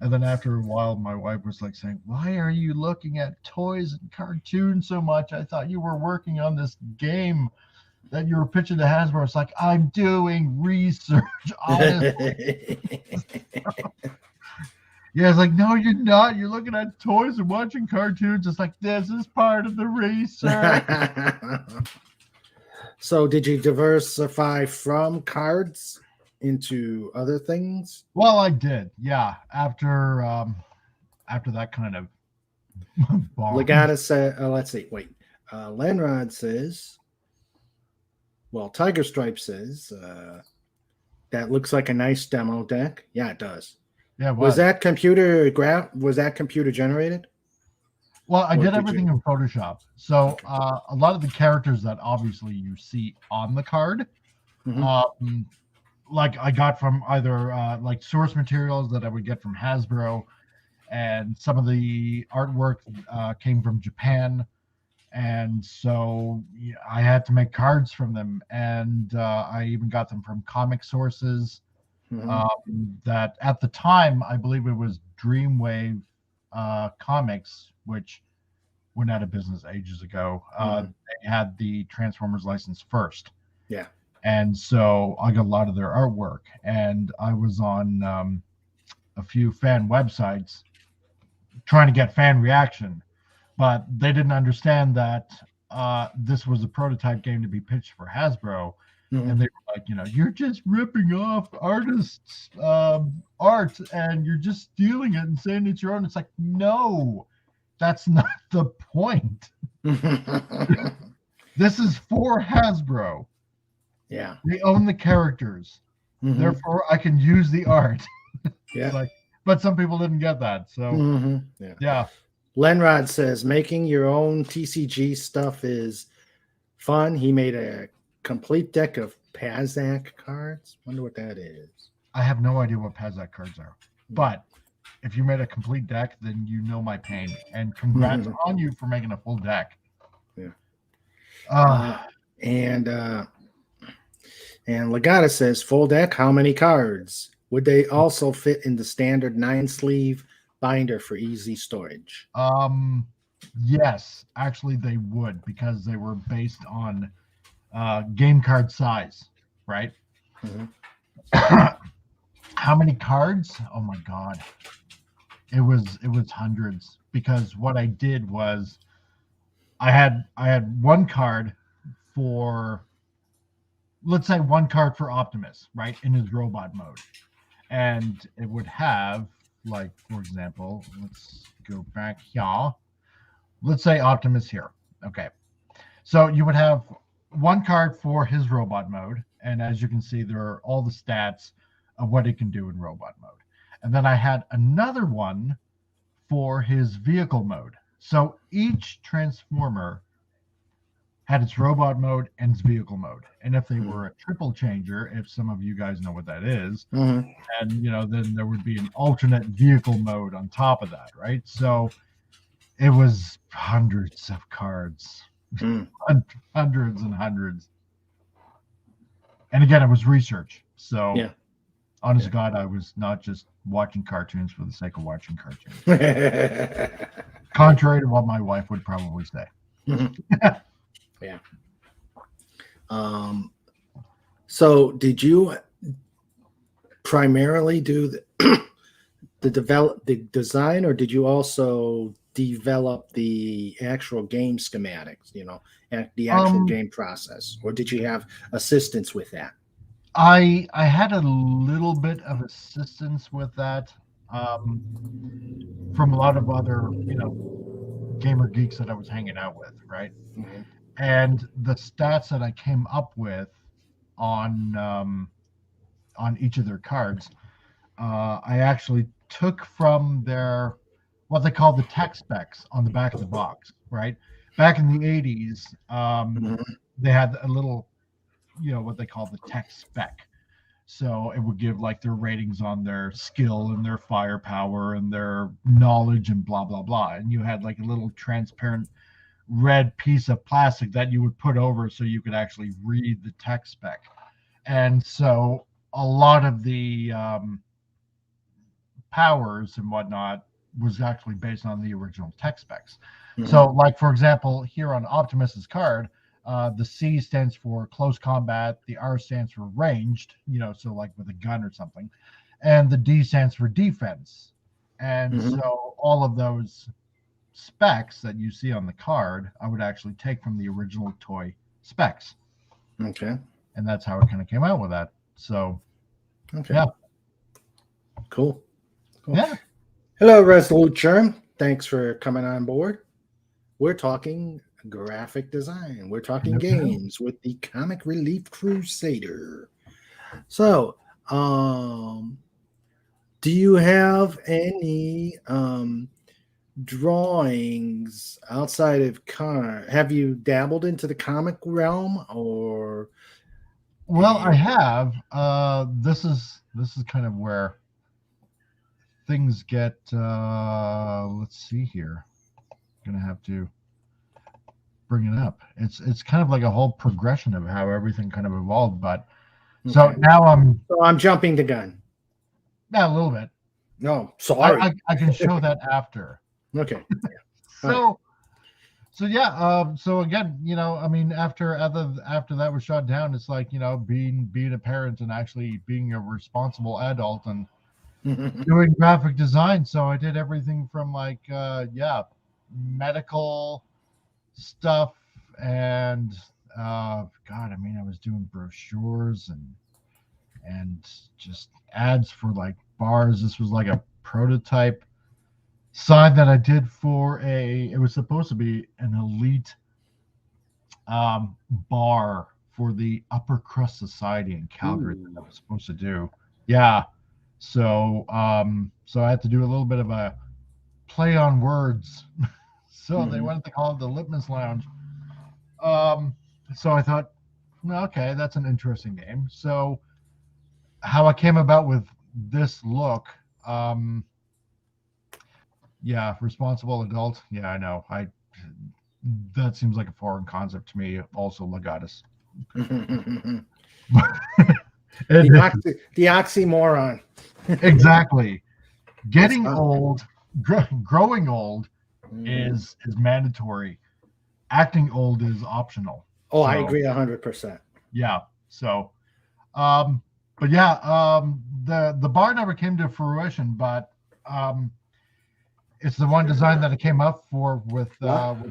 And then after a while, my wife was like saying, why are you looking at toys and cartoons so much? I thought you were working on this game that you were pitching to Hasbro. It's like, I'm doing research, honestly. Yeah, it's like, no, you're not. You're looking at toys and watching cartoons. It's like, this is part of the research. So did you diversify from cards into other things? Well, I did. Yeah. After that kind of Legatus said, let's see. Wait. Lenrod says, well, Tiger Stripe says, that looks like a nice demo deck. Yeah, it does. Yeah, was that computer generated? Well, I did everything in Photoshop. So a lot of the characters that obviously you see on the card, like I got from either like source materials that I would get from Hasbro, and some of the artwork came from Japan. And so I had to make cards from them, and I even got them from comic sources. That at the time, I believe it was Dreamwave Comics, which went out of business ages ago. They had the Transformers license first. Yeah. And so I got a lot of their artwork, and I was on a few fan websites trying to get fan reaction, but they didn't understand that this was a prototype game to be pitched for Hasbro. And they were like, you're just ripping off artists' art and you're just stealing it and saying it's your own. It's like, no, that's not the point. This is for Hasbro. Yeah. They own the characters. Therefore, I can use the art. Yeah. But some people didn't get that. So, yeah. Lenrod says making your own TCG stuff is fun. He made a complete deck of Pazak cards. Wonder what that is. I have no idea what Pazak cards are. But if you made a complete deck, then you know my pain. And congrats on you for making a full deck. Yeah. And Legata says full deck. How many cards? Would they also fit in the standard 9-sleeve binder for easy storage? Yes, actually they would, because they were based on game card size, right? How many cards? Oh my god, it was hundreds. Because what I did was I had one card for, let's say, one card for Optimus, right, in his robot mode, and it would have, like, for example, let's go back here. Let's say Optimus here. Okay, so you would have one card for his robot mode, and as you can see, there are all the stats of what it can do in robot mode. And then I had another one for his vehicle mode. So each Transformer had its robot mode and its vehicle mode. And if they were a triple changer, if some of you guys know what that is, and then there would be an alternate vehicle mode on top of that, right? So it was hundreds of cards. Hundreds and hundreds. And again, it was research. So honest to God, I was not just watching cartoons for the sake of watching cartoons. Contrary to what my wife would probably say. Yeah. So did you primarily do the design, or did you also develop the actual game schematics, the actual game process, or did you have assistance with that? I had a little bit of assistance with that from a lot of other, gamer geeks that I was hanging out with, right? And the stats that I came up with on each of their cards, I actually took from their what they call the tech specs on the back of the box, right? Back in the 80s, they had a little, what they call the tech spec. So it would give like their ratings on their skill and their firepower and their knowledge and blah, blah, blah. And you had like a little transparent red piece of plastic that you would put over so you could actually read the tech spec. And so a lot of the powers and whatnot was actually based on the original tech specs. So like, for example, here on Optimus's card, the C stands for close combat, the R stands for ranged, so like with a gun or something, and the D stands for defense. And so all of those specs that you see on the card, I would actually take from the original toy specs. Okay. And that's how it kind of came out with that. So, yeah. Cool. Yeah. Hello, Resolute Germ. Thanks for coming on board. We're talking graphic design. We're talking games with the Comic Relief Crusader. So, do you have any drawings outside of have you dabbled into the comic realm, or? Well, I have. This is kind of where things get, let's see here. I'm gonna have to bring it up. It's kind of like a whole progression of how everything kind of evolved. But so now I'm jumping the gun. Yeah, a little bit. No, sorry. I can show that after. Okay. So yeah. So again, I mean, after that was shut down, it's like, being a parent and actually being a responsible adult and doing graphic design. So I did everything from like medical stuff and God, I mean, I was doing brochures and just ads for like bars. This was like a prototype sign that I did for it was supposed to be an elite bar for the upper crust society in Calgary that I was supposed to do. Yeah. So so I had to do a little bit of a play on words. So they wanted to call it the Litmus Lounge. So I thought, well, okay, that's an interesting name. So how I came about with this look, yeah, responsible adult. Yeah, I know. That seems like a foreign concept to me. Also, Legatus. The oxymoron. Exactly. Getting old, growing old is mandatory. Acting old is optional. Oh, so, I agree 100%. Yeah. So, but yeah, the bar never came to fruition, but it's the one design that I came up for with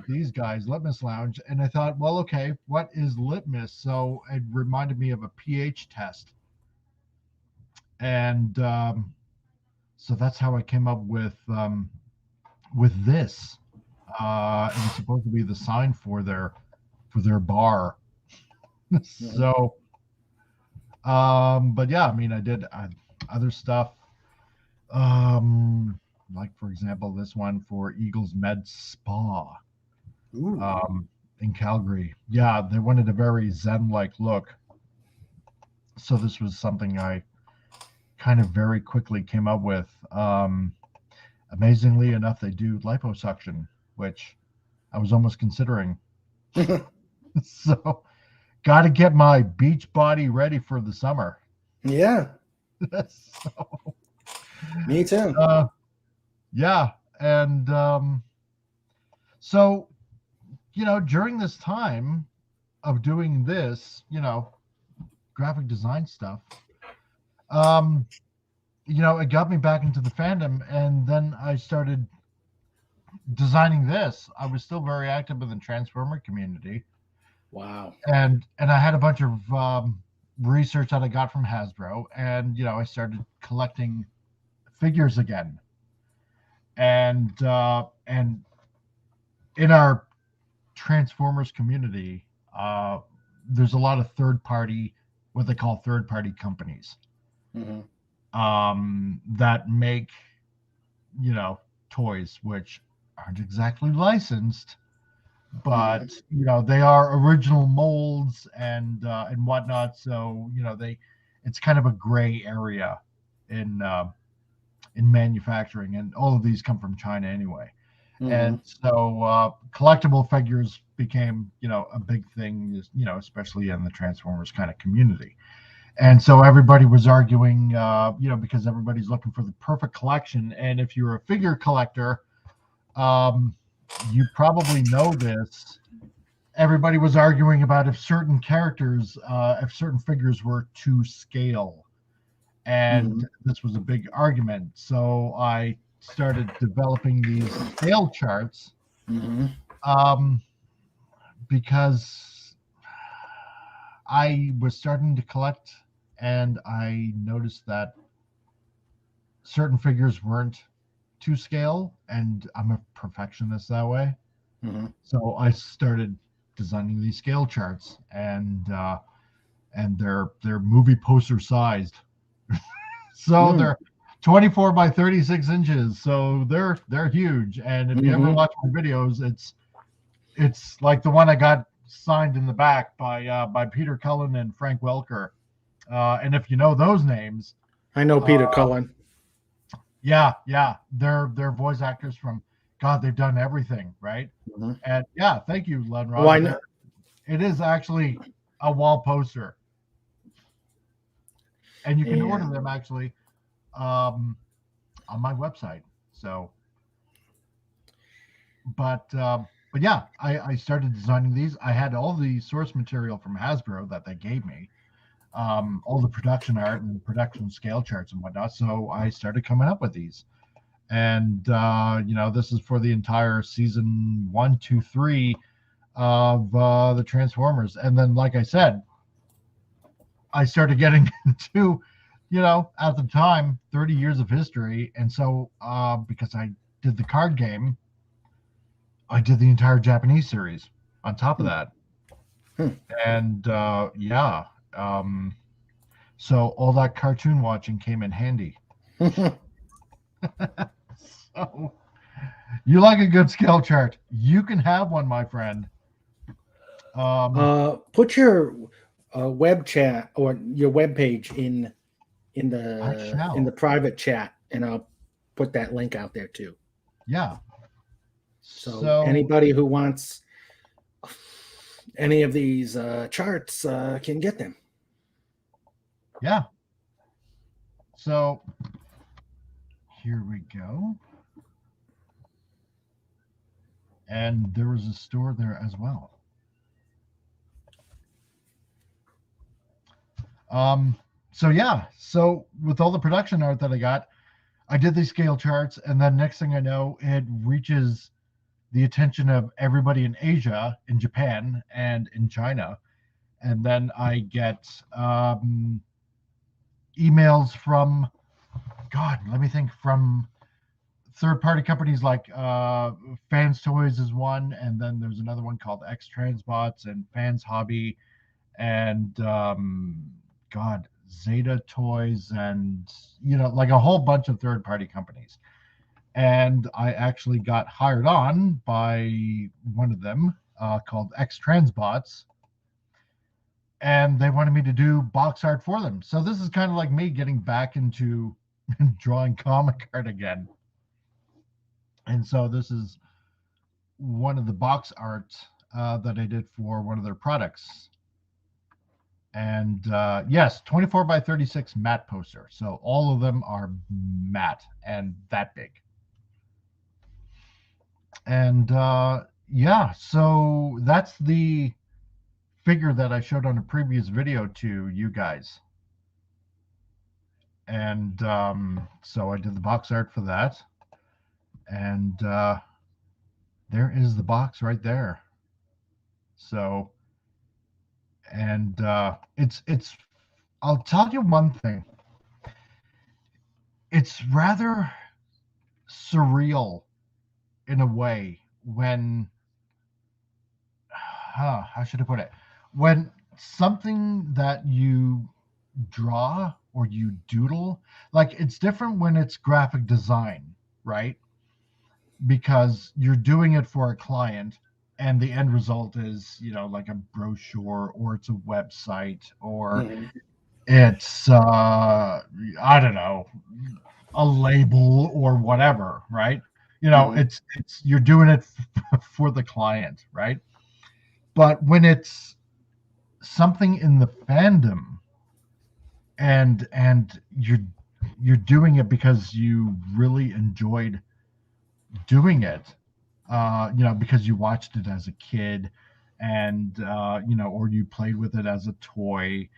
these guys, Litmus Lounge, and I thought, well, okay, what is litmus? So it reminded me of a pH test, and so that's how I came up with this. It was supposed to be the sign for their bar. So, but yeah, I mean, I did other stuff. Like for example, this one for Eagles Med Spa in Calgary. Yeah, they wanted a very Zen-like look. So this was something I kind of very quickly came up with. Amazingly enough, they do liposuction, which I was almost considering. So got to get my beach body ready for the summer. Yeah. So, me too. Yeah. And so, during this time of doing this, graphic design stuff, it got me back into the fandom. And then I started designing this. I was still very active in the Transformer community. Wow. And I had a bunch of research that I got from Hasbro. And, I started collecting figures again. And in our Transformers community, there's a lot of what they call third-party companies that make, toys which aren't exactly licensed, but they are original molds and whatnot. So it's kind of a gray area in manufacturing, and all of these come from China anyway. And so collectible figures became a big thing, especially in the Transformers kind of community. And so everybody was arguing, because everybody's looking for the perfect collection. And if you're a figure collector, you probably know this. Everybody was arguing about if certain characters, if certain figures were to scale. And this was a big argument. So I started developing these scale charts because I was starting to collect, and I noticed that certain figures weren't to scale, and I'm a perfectionist that way. So I started designing these scale charts, and they're movie poster sized. So they're 24 by 36 inches. So they're huge. And if you ever watch my videos, it's like the one I got signed in the back by Peter Cullen and Frank Welker. And if you know those names, I know Peter Cullen. Yeah. They're voice actors from God. They've done everything, right? And yeah, thank you, Len Rod. Oh, I know. It is actually a wall poster. And you can order them actually on my website. So, but yeah, I started designing these. I had all the source material from Hasbro that they gave me. all the production art and production scale charts and whatnot. So I started coming up with these. And, this is for the entire season 1, 2, 3 of the Transformers. And then, like I said, I started getting into, at the time, 30 years of history. And so, because I did the card game, I did the entire Japanese series on top of that. And, so all that cartoon watching came in handy. So, you like a good scale chart? You can have one, my friend. Put your web chat or your web page in the private chat, and I'll put that link out there too. Yeah. So anybody who wants any of these charts can get them. Yeah. So here we go. And there was a store there as well. So with all the production art that I got, I did these scale charts, and then next thing I know, it reaches the attention of everybody in Asia, in Japan, and in China. And then I get emails from, from third-party companies like Fans Toys is one, and then there's another one called X Transbots and Fans Hobby, and Zeta Toys, and like a whole bunch of third-party companies. And I actually got hired on by one of them called X Transbots, and they wanted me to do box art for them. So this is kind of like me getting back into drawing comic art again. And so this is one of the box art that I did for one of their products. And yes, 24 by 36 matte poster. So all of them are matte and that big. And so that's the figure that I showed on a previous video to you guys. And so I did the box art for that. And there is the box right there. So, and it's I'll tell you one thing. It's rather surreal in a way when, how should I put it? When something that you draw or you doodle, like it's different when it's graphic design, right? Because you're doing it for a client and the end result is, like a brochure or it's a website or it's, I don't know, a label or whatever, right? It's you're doing it for the client, right? But when it's something in the fandom and you're doing it because you really enjoyed doing it, because you watched it as a kid and, or you played with it as a toy,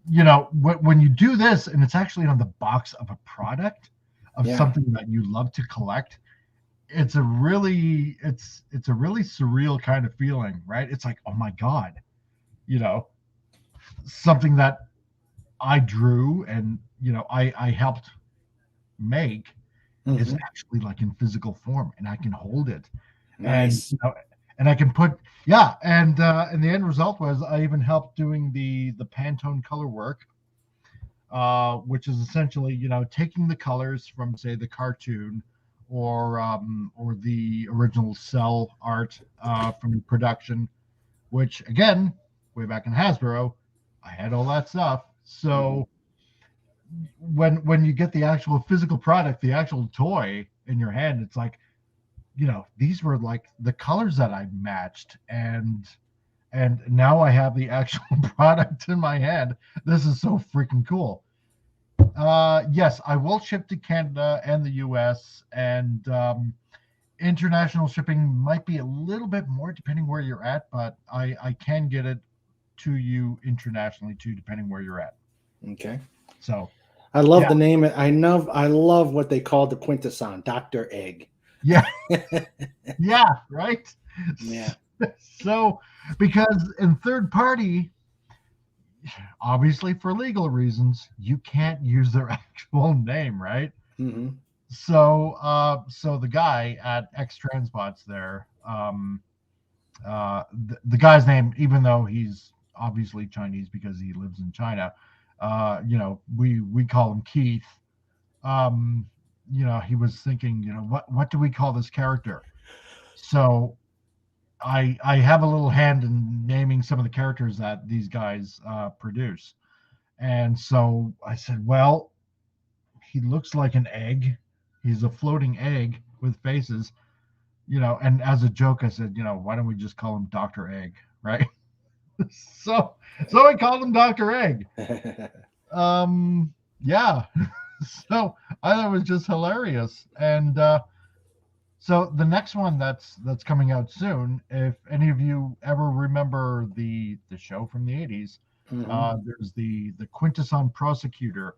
when you do this and it's actually on the box of a product of something that you love to collect, it's a really surreal kind of feeling, right? It's like, oh my God, something that I drew and, I helped make is actually like in physical form and I can hold it. Nice. And I can put, and the end result was I even helped doing the Pantone color work, which is essentially, taking the colors from, say, the cartoon or the original cell art from production, which again, way back in Hasbro, I had all that stuff. So when you get the actual physical product, the actual toy in your hand, it's like, these were like the colors that I matched, and now I have the actual product in my hand. This is so freaking cool. Yes, I will ship to Canada and the US, and international shipping might be a little bit more depending where you're at, but I can get it to you internationally too, depending where you're at. Okay. So I love Yeah. the name. I love what they called the Quintesson, Dr. Egg. yeah, yeah, right. Yeah. So because in third party, obviously for legal reasons, you can't use their actual name, right? Mm-hmm. So the guy at X Transbots there, the guy's name, even though he's obviously Chinese because he lives in China, we call him Keith. He was thinking, what do we call this character? So I have a little hand in naming some of the characters that these guys produce, and so I said, well, he looks like an egg. He's a floating egg with faces, and as a joke, I said, why don't we just call him Dr. Egg, right? so I called him Dr. Egg. Yeah. So I thought it was just hilarious. And so the next one that's coming out soon, if any of you ever remember the show from the 80s, there's the Quintesson Prosecutor.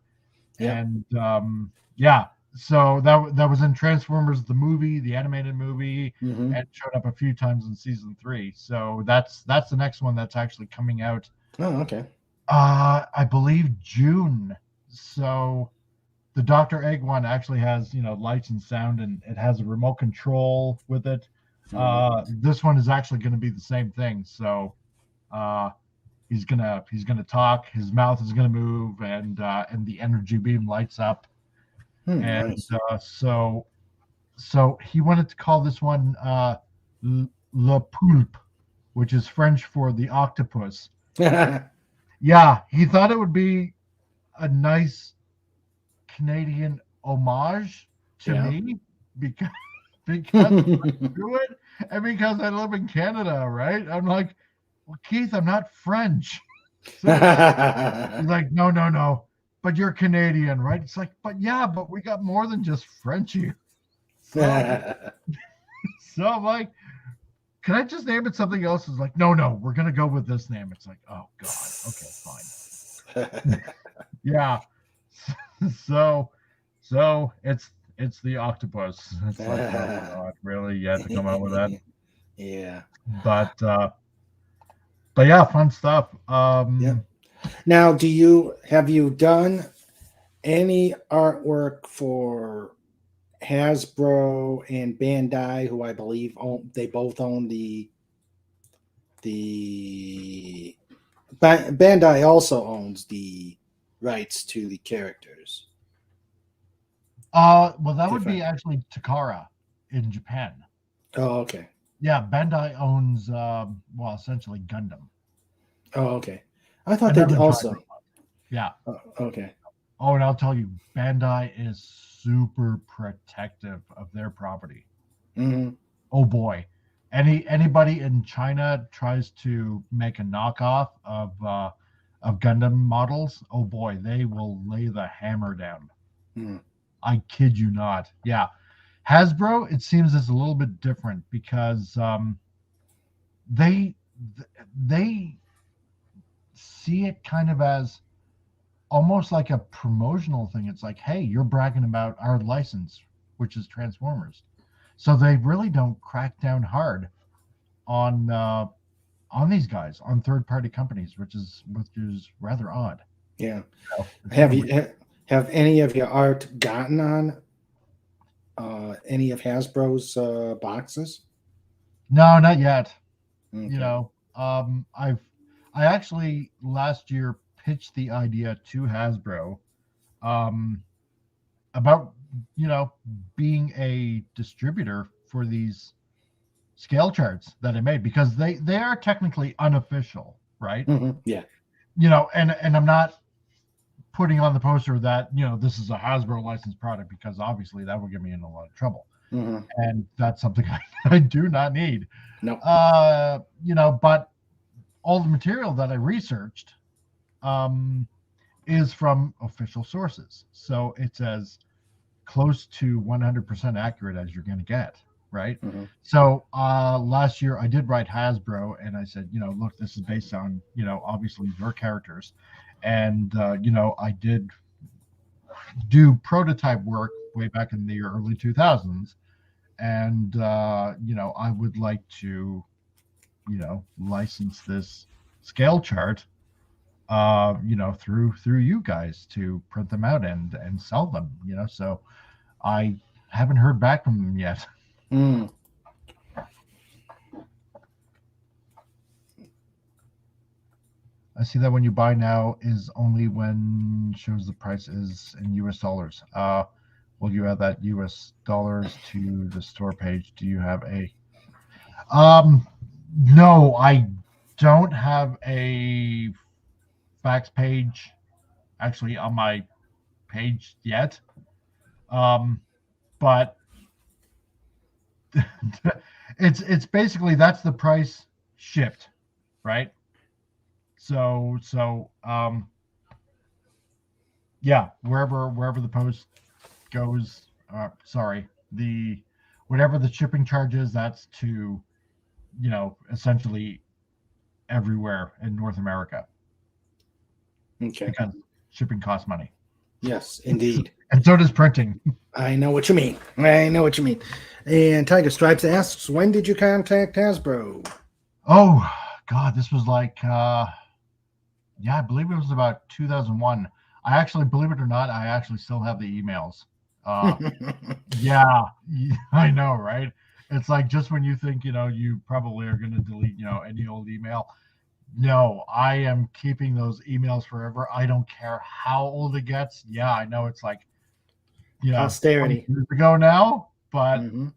Yeah. And yeah, so that was in Transformers the movie, the animated movie, and showed up a few times in season 3. So that's the next one that's actually coming out. Oh, okay. I believe June. So the Dr. Egg one actually has lights and sound, and it has a remote control with it. This one is actually going to be the same thing. So he's gonna talk. His mouth is gonna move, and the energy beam lights up. And Nice. So he wanted to call this one Le Poulpe, which is French for the octopus. Yeah, he thought it would be a nice Canadian homage to me because I do it, and because I live in Canada, right? I'm like, well, Keith, I'm not French. So he's like, no, but you're Canadian, right? It's like, but we got more than just French here. So I'm like, can I just name it something else? It's like, no, we're gonna go with this name. It's like, oh God, okay, fine. Yeah. So it's the octopus. It's like, oh God, really? You had to come out with that? Yeah. But yeah, fun stuff. Yeah. Now, have you done any artwork for Hasbro and Bandai, who I believe they both own the Bandai also owns the rights to the characters? Well, that would be actually Takara in Japan. Oh, okay. Yeah, Bandai owns essentially Gundam. Oh, okay. I thought they also. Yeah. Oh, okay. Oh, and I'll tell you, Bandai is super protective of their property. Oh boy, anybody in China tries to make a knockoff of Gundam models, oh boy, they will lay the hammer down. I kid you not. Yeah. Hasbro, it seems, is a little bit different because they see it kind of as almost like a promotional thing. It's like, hey, you're bragging about our license, which is Transformers. So they really don't crack down hard on these guys, on third-party companies, which is rather odd. Yeah. Have any of your art gotten on any of Hasbro's boxes? No, not yet. Okay. I actually last year pitched the idea to Hasbro about being a distributor for these scale charts that I made, because they are technically unofficial, right? Yeah. And I'm not putting on the poster that this is a Hasbro licensed product, because obviously that would get me in a lot of trouble, and that's something I do not need. No. But all the material that I researched is from official sources, so it's as close to 100% accurate as you're going to get, right? Mm-hmm. So last year I did write Hasbro, and I said, look, this is based on, obviously your characters, and I did do prototype work way back in the early 2000s, and I would like to, license this scale chart, through you guys to print them out and sell them, so I haven't heard back from them yet. Mm. I see that when you buy now is only when shows the price is in US dollars. Will you add that US dollars to the store page? Do you have a no, I don't have a facts page actually on my page yet. But it's basically that's the price shipped, right? So yeah, wherever the post goes, whatever the shipping charge is, that's to, essentially everywhere in North America. Okay. Because shipping costs money. Yes, indeed. And so does printing. I know what you mean. And Tiger Stripes asks, when did you contact Hasbro? Oh, God, this was like, I believe it was about 2001. I actually, believe it or not, I actually still have the emails. Yeah, I know, right? It's like just when you think, you probably are going to delete, any old email. No, I am keeping those emails forever. I don't care how old it gets. Yeah, I know it's like, posterity 20 years ago now, but mm-hmm.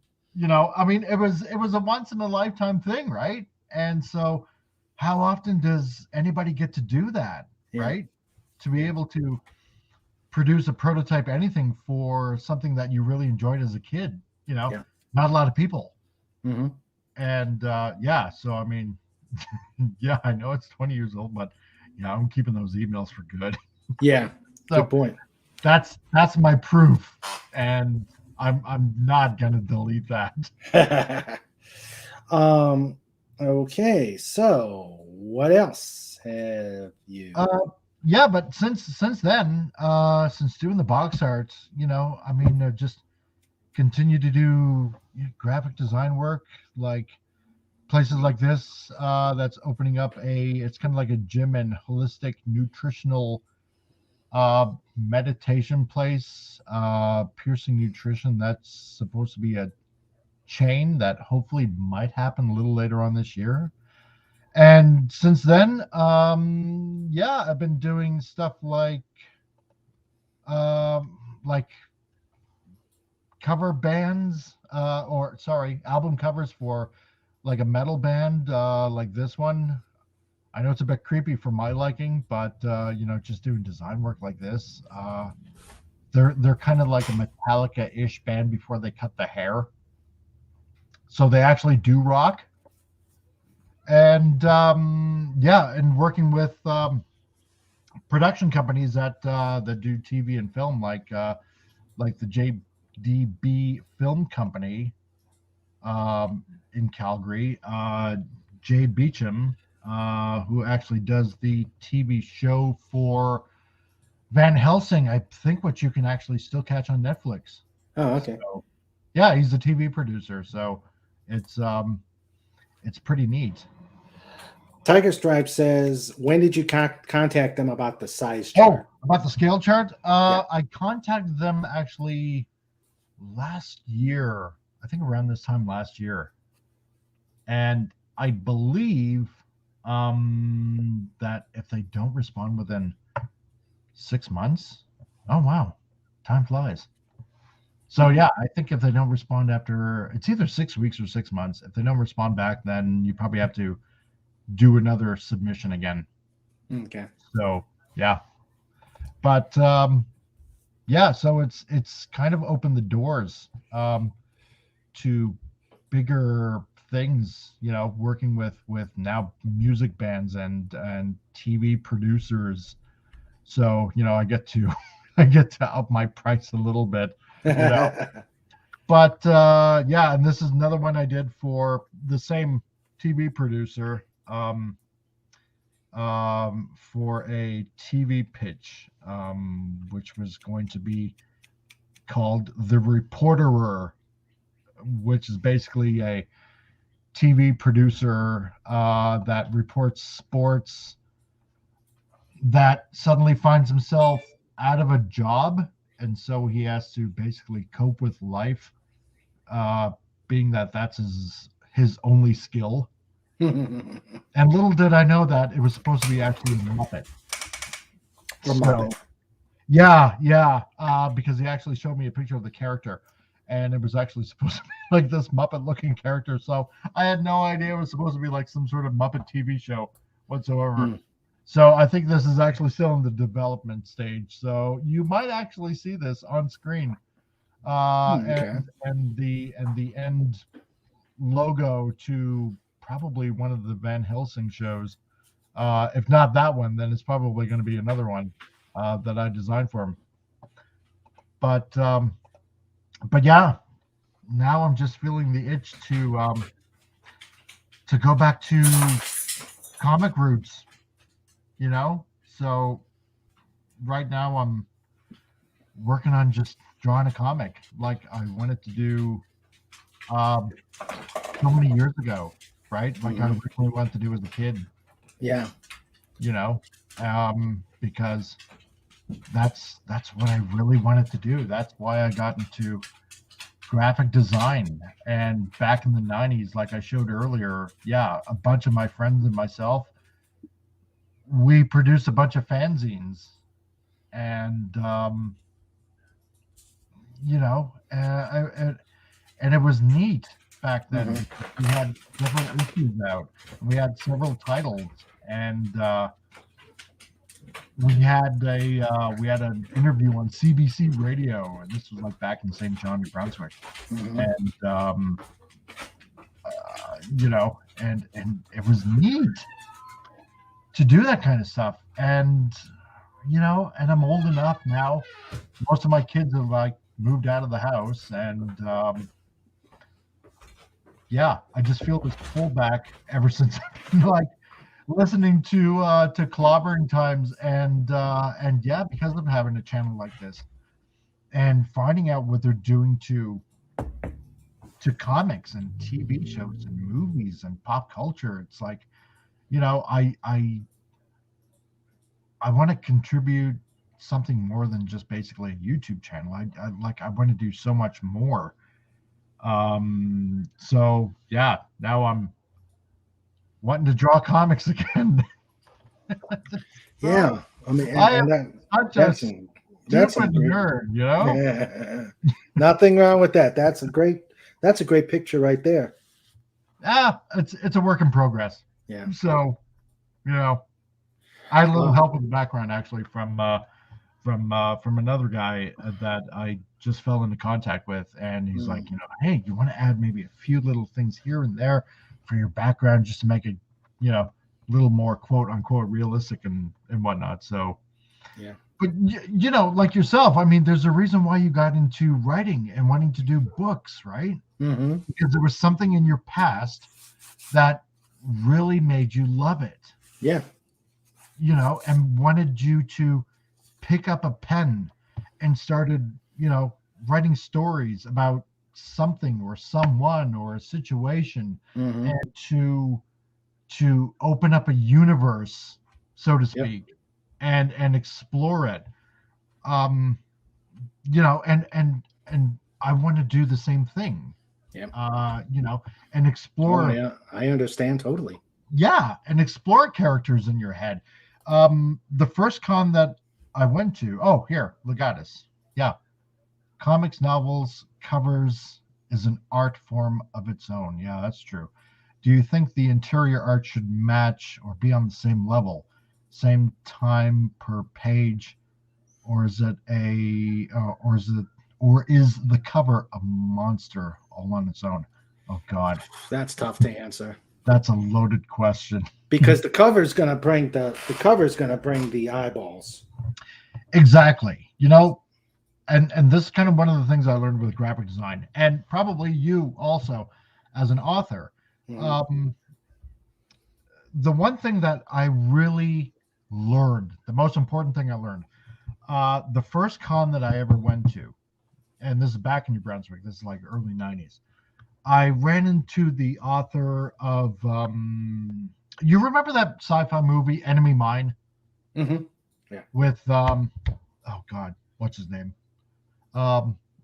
I mean, it was a once in a lifetime thing, right? And so, how often does anybody get to do that, right? To be able to produce a prototype, anything for something that you really enjoyed as a kid, not a lot of people. Mm-hmm. And so I mean, yeah, I know it's 20 years old, but I'm keeping those emails for good. Yeah, so good point. That's my proof, and I'm not gonna delete that. Okay, so what else have you? Yeah, but since then, since doing the box arts, I mean, just continue to do graphic design work, like places like this that's opening up it's kind of like a gym and holistic nutritional meditation place, Piercing Nutrition. That's supposed to be a chain that hopefully might happen a little later on this year. And since then, I've been doing stuff like cover bands, album covers for like a metal band, like this one. I know it's a bit creepy for my liking, but just doing design work like this, they're kind of like a Metallica-ish band before they cut the hair, so they actually do rock. And and working with production companies that do TV and film, like the JDB Film Company in Calgary, Jay Beecham, who actually does the TV show for Van Helsing, I think, which you can actually still catch on Netflix. Oh, okay. So, yeah, he's a TV producer, so it's pretty neat. Tiger Stripe says, when did you contact them about the size chart? Oh, about the scale chart? I contacted them actually last year, I think around this time last year. And I believe that if they don't respond within 6 months, oh, wow, time flies. So, yeah, I think if they don't respond after, it's either 6 weeks or 6 months. If they don't respond back, then you probably have to do another submission again. Okay. So, yeah. But, so it's kind of opened the doors to bigger things, working with now music bands and TV producers. So, I get to up my price a little bit, But yeah, and this is another one I did for the same TV producer for a TV pitch, which was going to be called The Reporterer, which is basically a TV producer that reports sports that suddenly finds himself out of a job, and so he has to basically cope with life, being that that's his only skill. And little did I know that it was supposed to be actually a Muppet. Muppet. Yeah, because he actually showed me a picture of the character, and it was actually supposed to be like this Muppet-looking character. So I had no idea it was supposed to be like some sort of Muppet TV show whatsoever. So I think this is actually still in the development stage. So you might actually see this on screen, and the end logo to probably one of the Van Helsing shows. If not that one, then it's probably going to be another one that I designed for him. But yeah, now I'm just feeling the itch to go back to comic roots. You know, so right now I'm working on just drawing a comic like I wanted to do so many years ago, right? Like I originally wanted to do as a kid. Yeah. You know, because that's what I really wanted to do. That's why I got into graphic design. And back in the 90s, like I showed earlier, yeah, a bunch of my friends and myself, we produced a bunch of fanzines, and you know, and it was neat back then. We had several issues out, we had several titles, and we had an interview on CBC radio, and this was like back in St. John, New Brunswick, and you know, and it was neat to do that kind of stuff. And you know, and I'm old enough now, most of my kids have like moved out of the house, and yeah, I just feel this pullback ever since I've been like listening to Clobbering Times, and yeah, because of having a channel like this and finding out what they're doing to comics and TV shows and movies and pop culture. It's like, you know, I want to contribute something more than just basically a YouTube channel. I want to do so much more. So yeah, now I'm wanting to draw comics again. Yeah, I mean, that's a nerd, you know. Yeah. Nothing wrong with that. That's a great picture right there. It's a work in progress. Yeah. So, you know, I had a little help in the background actually from another guy that I just fell into contact with, and he's like, you know, hey, you want to add maybe a few little things here and there for your background just to make it, you know, a little more quote unquote realistic and whatnot. So yeah. But you know, like yourself, I mean, there's a reason why you got into writing and wanting to do books, right? Because there was something in your past that really made you love it. Yeah. You know, and wanted you to pick up a pen and started, you know, writing stories about something or someone or a situation, and to open up a universe, so to speak, and explore it. You know, and I want to do the same thing. Yeah. You know, and explore. Oh, yeah, I understand totally. Yeah, and explore characters in your head. The first con that I went to, Legatus. Yeah. Comics, novels, covers is an art form of its own. Yeah, that's true. Do you think the interior art should match or be on the same level, same time per page, or is it is the cover a monster all on its own? Oh God. That's tough to answer. That's a loaded question. Because the cover's gonna bring the eyeballs. Exactly. You know, and this is kind of one of the things I learned with graphic design, and probably you also as an author. Mhm. The one thing that I really learned, the most important thing I learned, the first con that I ever went to, and this is back in New Brunswick, this is like early 90s, I ran into the author of, you remember that sci-fi movie, Enemy Mine? Mm-hmm. Yeah. With, oh God, what's his name?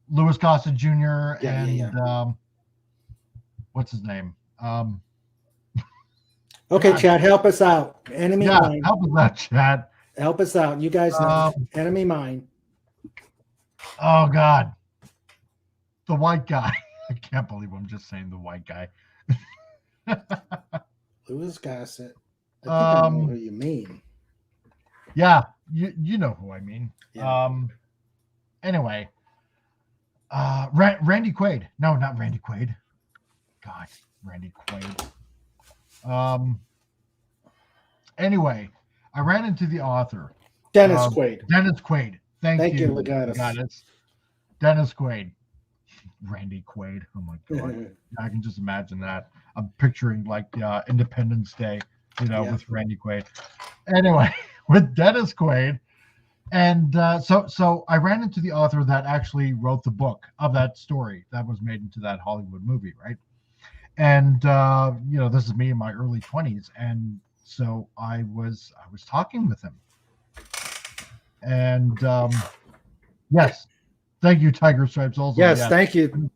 Louis Gossett Jr. and what's his name? Okay, God. Chad, help us out. Enemy Mine. Help us out, Chad. Help us out. You guys know Enemy Mine. Oh God, the white guy. I can't believe I'm just saying the white guy. Louis Gossett. I think I know who you mean. Yeah, you know who I mean. Yeah. Anyway, Randy Quaid. No, not Randy Quaid. God, Randy Quaid. Anyway, I ran into the author. Dennis Quaid. Dennis Quaid. Thank you, Legatus. Dennis Quaid. Randy Quaid. Oh my God. I can just imagine that. I'm picturing like Independence Day, with Randy Quaid. Anyway, with Dennis Quaid. And so I ran into the author that actually wrote the book of that story that was made into that Hollywood movie, right? And this is me in my early 20s, and so I was talking with him. And yes, thank you, Tiger Stripes. Also, yes, thank you,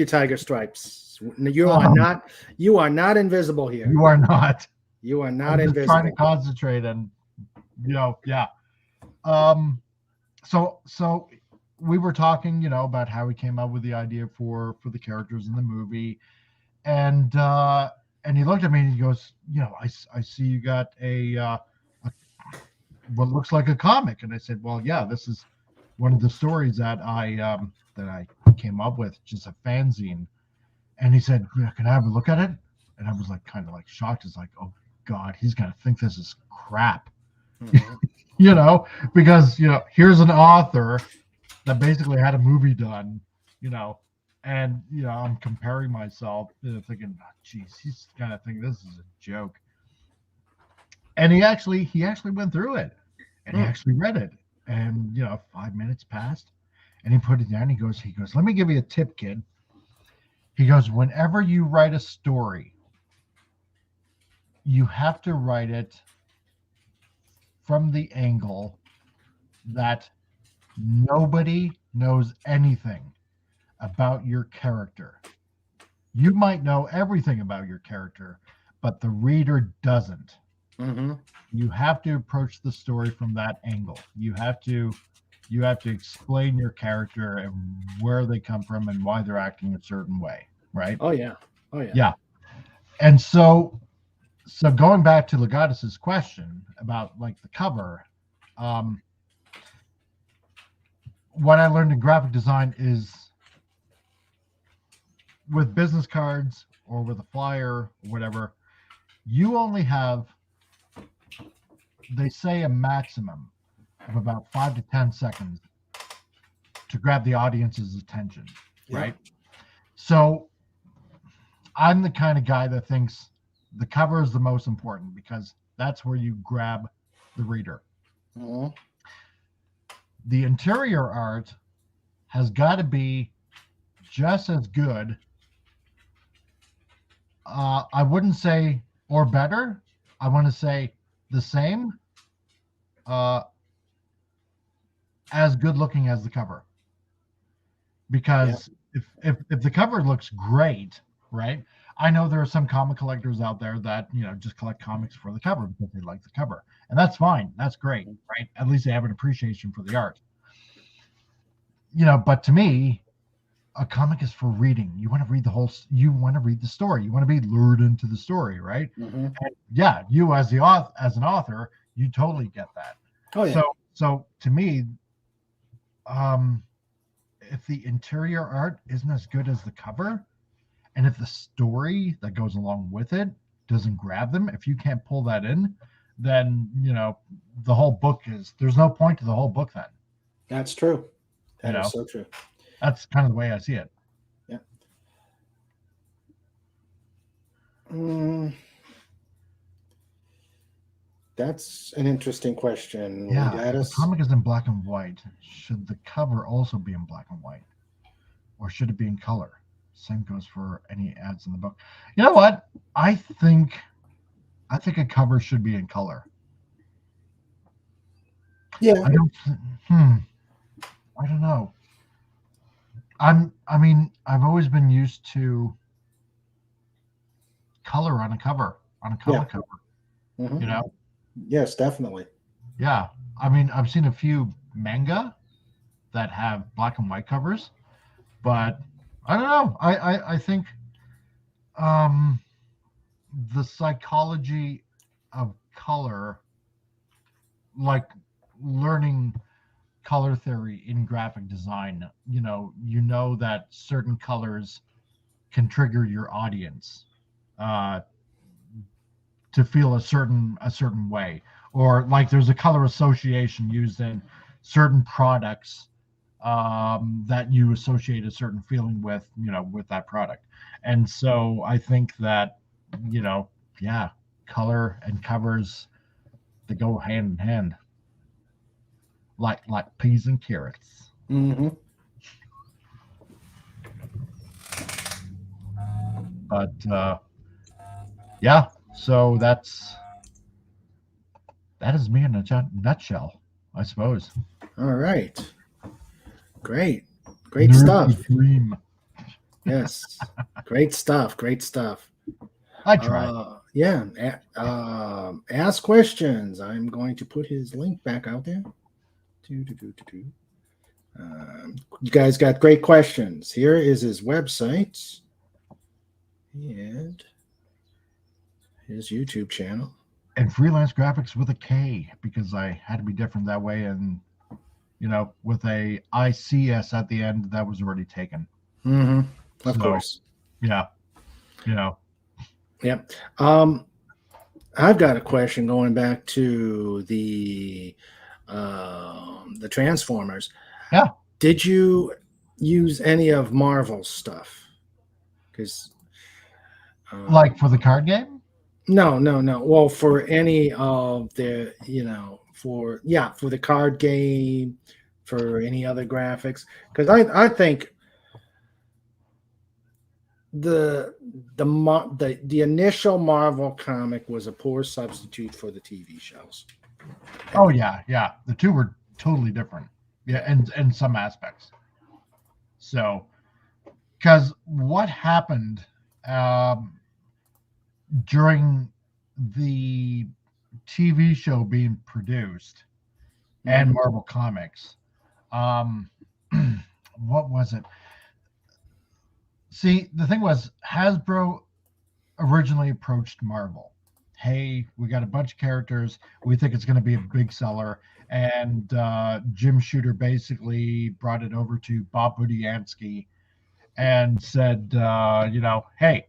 Tiger Stripes. You are not invisible here. You are not. You are not I'm invisible. Trying to concentrate, and yeah. So we were talking, about how we came up with the idea for the characters in the movie, and he looked at me and he goes, I see you got a what looks like a comic, and I said, well, yeah, this is one of the stories that I came up with, just a fanzine. And he said, can I have a look at it? And I was like kind of like shocked. It's like, oh God, he's gonna think this is crap. Mm-hmm. Because here's an author that basically had a movie done, and I'm comparing myself, thinking, oh, geez, he's gonna think this is a joke. And he actually went through it, and he actually read it, and 5 minutes passed, and he put it down. He goes, let me give you a tip, kid. He goes, whenever you write a story, you have to write it from the angle that nobody knows anything about your character. You might know everything about your character, but the reader doesn't. Mm-hmm. You have to approach the story from that angle. You have to explain your character and where they come from and why they're acting a certain way, right? Oh yeah. Yeah. And so going back to Legatus's question about like the cover, what I learned in graphic design is with business cards or with a flyer or whatever, you only have, they say, a maximum of about 5 to 10 seconds to grab the audience's attention, right? So I'm the kind of guy that thinks the cover is the most important because that's where you grab the reader. Mm-hmm. The interior art has got to be just as good. I wouldn't say or better. I want to say the same, as good looking as the cover. Because if the cover looks great, right? I know there are some comic collectors out there that just collect comics for the cover because they like the cover, and that's fine. That's great, right? At least they have an appreciation for the art. But to me, a comic is for reading. You want to read you want to read the story. You want to be lured into the story, right? Mm-hmm. And yeah, you as an author, you totally get that. Oh yeah. So to me, if the interior art isn't as good as the cover, and if the story that goes along with it doesn't grab them, if you can't pull that in, then the whole book there's no point to the whole book then. That's true. That is so true. That's kind of the way I see it. Yeah. That's an interesting question. Yeah, if the comic is in black and white, should the cover also be in black and white, or should it be in color? Same goes for any ads in the book. You know what? I think a cover should be in color. Yeah. I don't know. I've always been used to color on a cover, on a comic cover. Mm-hmm. You know? Yes, definitely. Yeah. I mean, I've seen a few manga that have black and white covers, but I don't know. I think the psychology of color, like learning color theory in graphic design, you know that certain colors can trigger your audience to feel a certain way, or like there's a color association used in certain products that you associate a certain feeling with, with that product. And so I think that, color and covers, they go hand in hand, like peas and carrots. Mm-hmm. But yeah, so that is me in a nutshell, I suppose. All right. Great stuff. Dream. Yes. Great stuff. I tried. Yeah. Ask questions. I'm going to put his link back out there. You guys got great questions. Here is his website and his YouTube channel. And Freelance Graphics with a K, because I had to be different that way. And, with a ICS at the end, that was already taken. Mm-hmm. Of course. Yeah. Yep. I've got a question going back to the Transformers. Yeah. Did you use any of Marvel's stuff? Because like for the card game? No. Well, for any of the, for the card game, for any other graphics, because I think the initial Marvel comic was a poor substitute for the TV shows. Oh yeah. The two were totally different. Yeah, in some aspects. So, because what happened during the TV show being produced and Marvel Comics, what was it? See, the thing was, Hasbro originally approached Marvel. Hey, we got a bunch of characters. We think it's going to be a big seller. And Jim Shooter basically brought it over to Bob Budiansky and said, hey,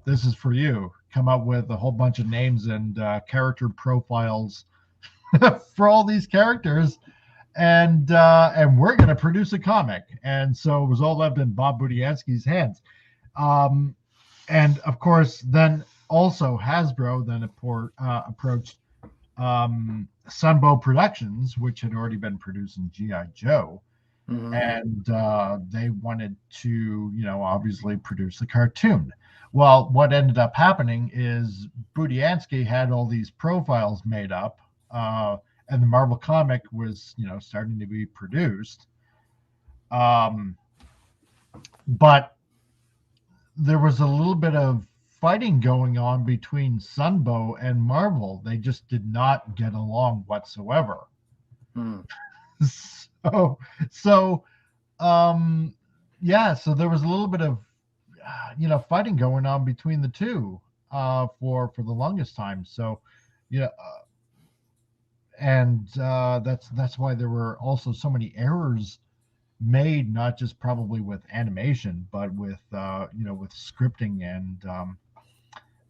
this is for you. Come up with a whole bunch of names and character profiles for all these characters. And we're going to produce a comic. And so it was all left in Bob Budiansky's hands. And of course, then also Hasbro then approached Sunbow Productions, which had already been producing G.I. Joe. Mm-hmm. And they wanted to, obviously produce the cartoon. Well, what ended up happening is Budiansky had all these profiles made up, and the Marvel comic was, starting to be produced. But there was a little bit of fighting going on between Sunbow and Marvel. They just did not get along whatsoever. So there was a little bit of fighting going on between the two for the longest time. So that's why there were also so many errors made, not just probably with animation, but with with scripting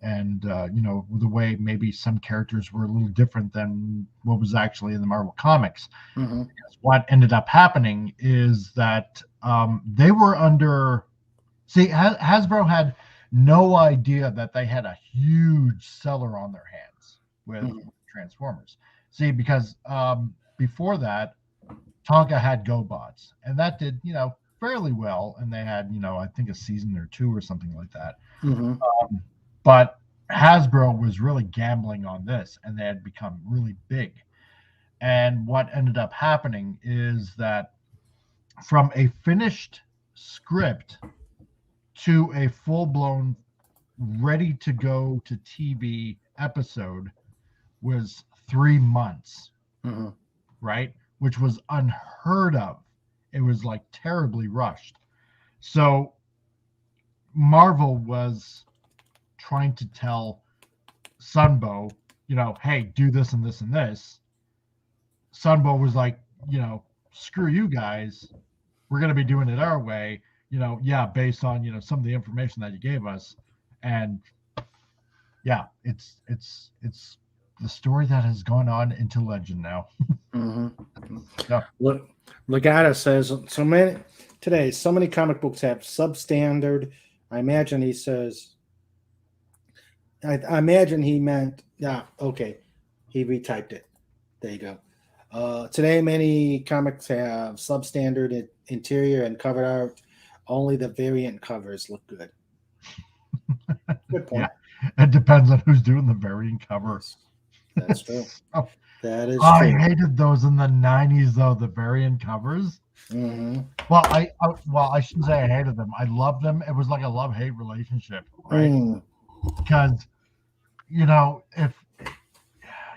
and the way maybe some characters were a little different than what was actually in the Marvel comics. Mm-hmm. What ended up happening is that they were under. See, Hasbro had no idea that they had a huge seller on their hands with Transformers. See, because before that, Tonka had GoBots, and that did fairly well, and they had I think a season or two or something like that. Mm-hmm. But Hasbro was really gambling on this, and they had become really big. And what ended up happening is that from a finished script to a full-blown, ready-to-go to TV episode was 3 months, right? Which was unheard of. It was like terribly rushed. So Marvel was trying to tell Sunbow, hey, do this and this and this. Sunbow was like, screw you guys. We're going to be doing it our way. Based on, some of the information that you gave us. And yeah, it's the story that has gone on into legend now. Yeah. Look, Legata says so many comic books have substandard. I imagine he says, I imagine he meant, okay. He retyped it. There you go. Today, many comics have substandard interior and cover art. Only the variant covers look good. Good point. Yeah, it depends on who's doing the variant covers. That's true. That is I true. hated those in the 90s, though, the variant covers. Mm-hmm. Well, I shouldn't say I hated them. I loved them. It was like a love-hate relationship, right? Because, if,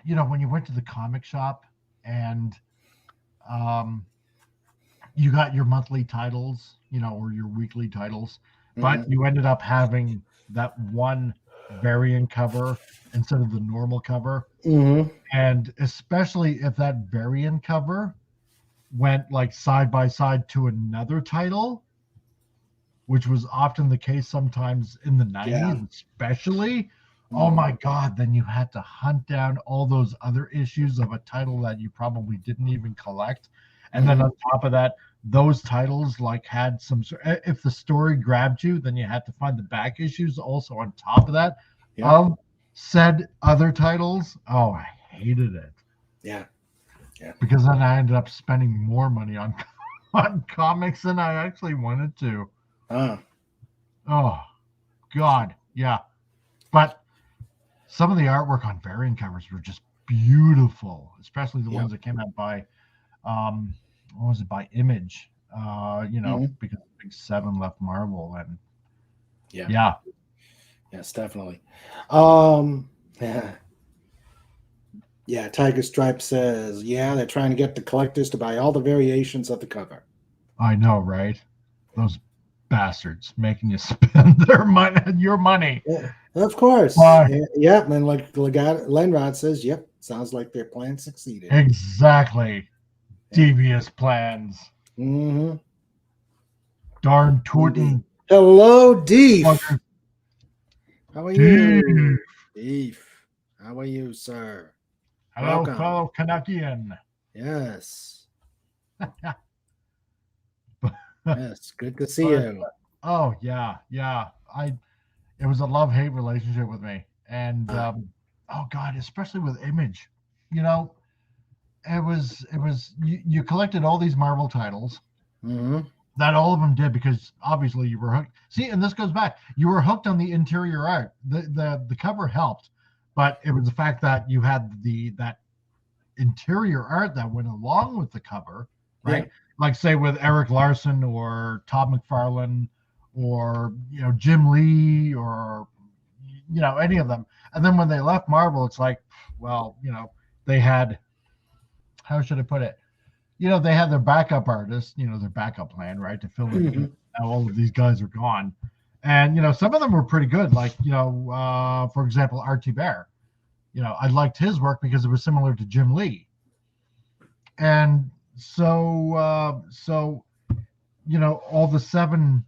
when you went to the comic shop and you got your monthly titles, or your weekly titles, but you ended up having that one variant cover instead of the normal cover. And especially if that variant cover went like side by side to another title, which was often the case sometimes in the 90s, especially. Oh my God, then you had to hunt down all those other issues of a title that you probably didn't even collect. And then on top of that, those titles like had some, if the story grabbed you, then you had to find the back issues also on top of that. Of said other titles. Oh, I hated it. Yeah. Because then I ended up spending more money on comics than I actually wanted to. Oh, God. Yeah. But some of the artwork on variant covers were just beautiful, especially the ones that came out by, what was it, by Image, because Big 7 left Marvel. And yes, definitely. Tiger Stripe says, they're trying to get the collectors to buy all the variations of the cover. I know, right? Those bastards making you spend your money. Yeah, of course. Why? Yep, and like Lenrod says, sounds like their plan succeeded. Exactly. Devious plans. Darn tootin'. Hello, Deef. How are you? Deef. How are you, sir? Hello, Welcome. fellow Canuckian. Yes. Yes, good to see you. Oh, yeah. It was a love-hate relationship with me. And, oh, God, especially with Image. It was you collected all these Marvel titles that all of them did because obviously you were hooked. See, and this goes back. You were hooked on the interior art. The cover helped, but it was the fact that you had that interior art that went along with the cover, right? Yeah. Like say with Eric Larson or Todd McFarlane or Jim Lee or any of them. And then when they left Marvel, it's like, well, they had, how should I put it? They had their backup artists, their backup plan, right, to fill in. Now all of these guys are gone. And, some of them were pretty good. Like, for example, R.T. Bear. I liked his work because it was similar to Jim Lee. And so all the 7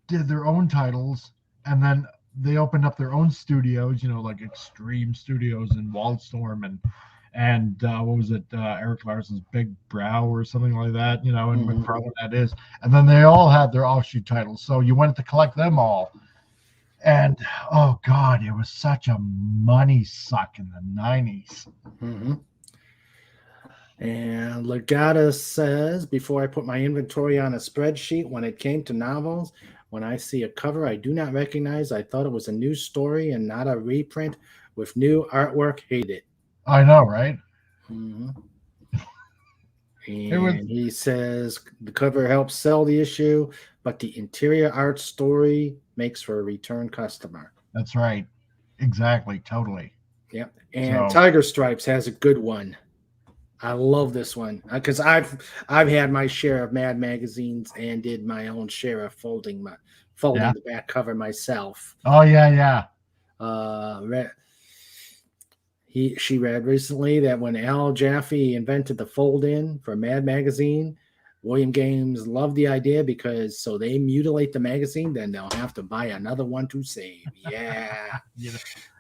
did their own titles. And then they opened up their own studios, like Extreme Studios in Wildstorm and what was it, Eric Larson's Big Brow or something like that, and McFarlane that is. And then they all had their offshoot titles. So you wanted to collect them all. And oh God, it was such a money suck in the 90s. Mm-hmm. And Legata says, before I put my inventory on a spreadsheet, when it came to novels, when I see a cover I do not recognize, I thought it was a new story and not a reprint with new artwork. Hate it. I know, right? Mm-hmm. And he says the cover helps sell the issue, but the interior art story makes for a return customer. That's right. Exactly. Totally. Yep. And Tiger Stripes has a good one. I love this one because I've had my share of Mad magazines and did my own share of folding the back cover myself. Oh yeah. She read recently that when Al Jaffe invented the fold-in for Mad magazine, William Gaines loved the idea because so they mutilate the magazine, then they'll have to buy another one to save. Yeah.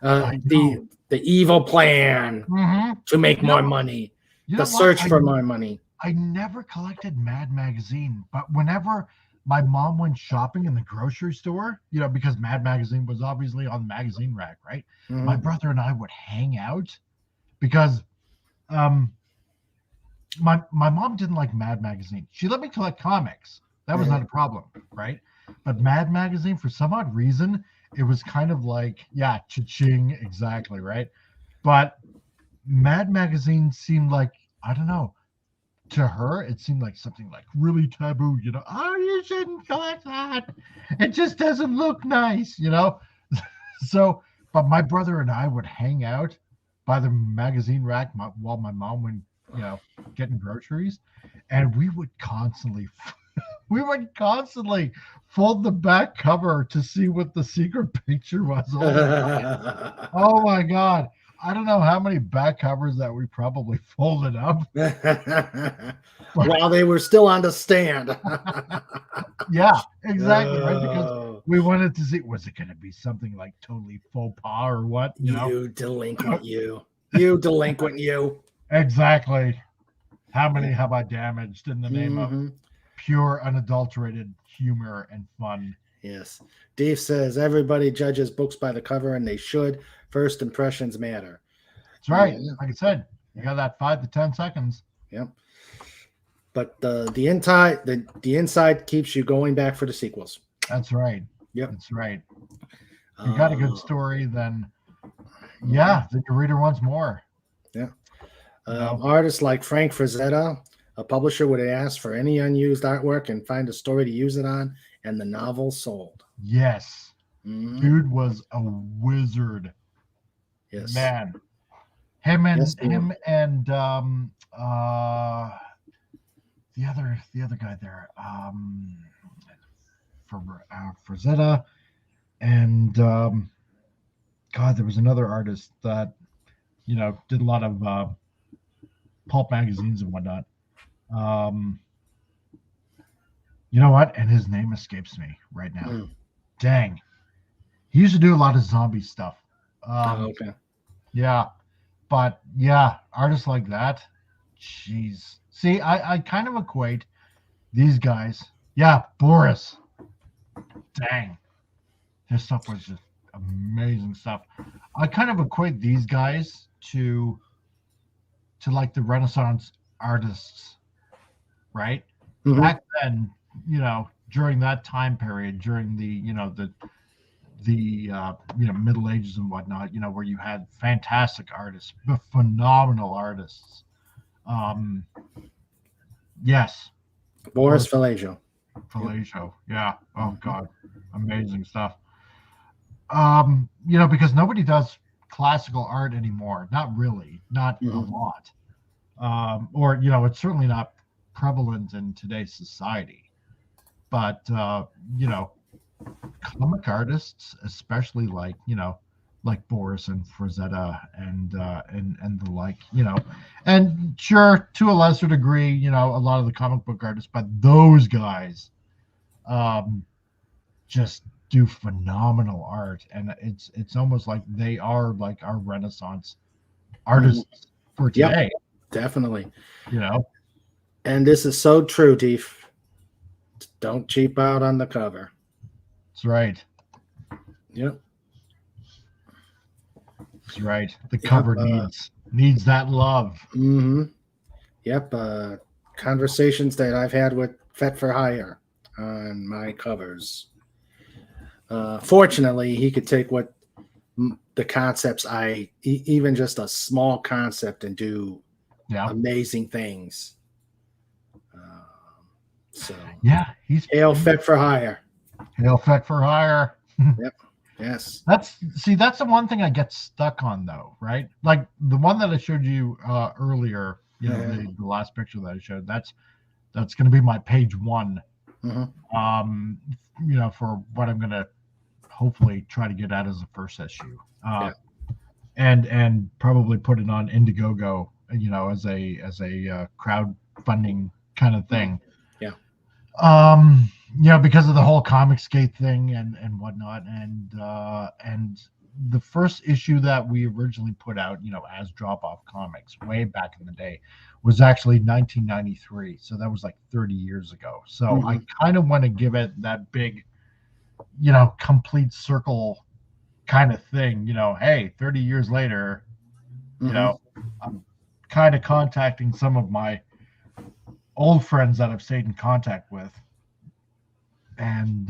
The evil plan to make more money. The search for more money. I never collected Mad magazine, but whenever my mom went shopping in the grocery store, because Mad magazine was obviously on the magazine rack, right? Mm-hmm. My brother and I would hang out because my mom didn't like Mad magazine. She let me collect comics. That was not a problem, right? But Mad magazine, for some odd reason, it was kind of like, cha-ching, exactly, right? But Mad magazine seemed like, I don't know, to her, it seemed like something like really taboo, oh, you shouldn't collect that. It just doesn't look nice, So, but my brother and I would hang out by the magazine rack while my mom went, getting groceries. And we would constantly fold the back cover to see what the secret picture was. Oh my God. I don't know how many back covers that we probably folded up. While they were still on the stand. Yeah, exactly. Right? Because we wanted to see, was it going to be something like totally faux pas or what? You delinquent, you. You delinquent, you. Exactly. How many have I damaged in the name of pure, unadulterated humor and fun? Yes. Dave says everybody judges books by the cover, and they should. First impressions matter. That's right. Yeah. Like I said, you got that 5 to 10 seconds. Yep. But the inside keeps you going back for the sequels. That's right. Yep. That's right. If you got a good story, then the reader wants more. Yeah. Artists like Frank Frazetta, a publisher would ask for any unused artwork and find a story to use it on, and the novel sold. Yes. Dude was a wizard. Yes. Man. Him and the other guy there, Frazetta, and God, there was another artist that did a lot of pulp magazines and whatnot. You know what? And his name escapes me right now. Dang. He used to do a lot of zombie stuff. Okay. Yeah. But artists like that, jeez. See, I kind of equate these guys. Yeah, Boris. Dang. His stuff was just amazing stuff. I kind of equate these guys to like the Renaissance artists, right? Back then, during that time period, during the Middle Ages and whatnot, where you had fantastic artists, phenomenal artists. Yes. Boris Vallejo. Yeah. Oh God. Amazing stuff. Because nobody does classical art anymore. Not really. Not a lot. Or it's certainly not prevalent in today's society. But comic artists, especially like Boris and Frazetta and the like, and sure, to a lesser degree, a lot of the comic book artists, but those guys just do phenomenal art, and it's almost like they are like our Renaissance artists for Yep, today. definitely. You know, And this is so true, Deef. Don't cheap out on the cover. that's right. Yep. That's right. The cover needs that love. Mm-hmm. Yep. Conversations that I've had with Fet for Hire on my covers. Fortunately, he could take what the concepts even just a small concept and do amazing things. So yeah, he's Hail Fet for Hire. Hail Fet for Hire. Yep. Yes. That's the one thing I get stuck on though, right? Like the one that I showed you earlier, you know, the last picture that I showed. That's going to be my page 1. Mm-hmm. You know, for what I'm going to hopefully try to get out as a first issue, and probably put it on Indiegogo, you know, as a crowdfunding kind of thing. Yeah. You know, because of the whole Comicsgate thing and whatnot, and the first issue that we originally put out, you know, as Drop Off Comics way back in the day, was actually 1993. So that was like 30 years ago. So I kind of want to give it that big, you know, complete circle kind of thing. You know, hey, 30 years later, you know, I'm kind of contacting some of my old friends that I've stayed in contact with, and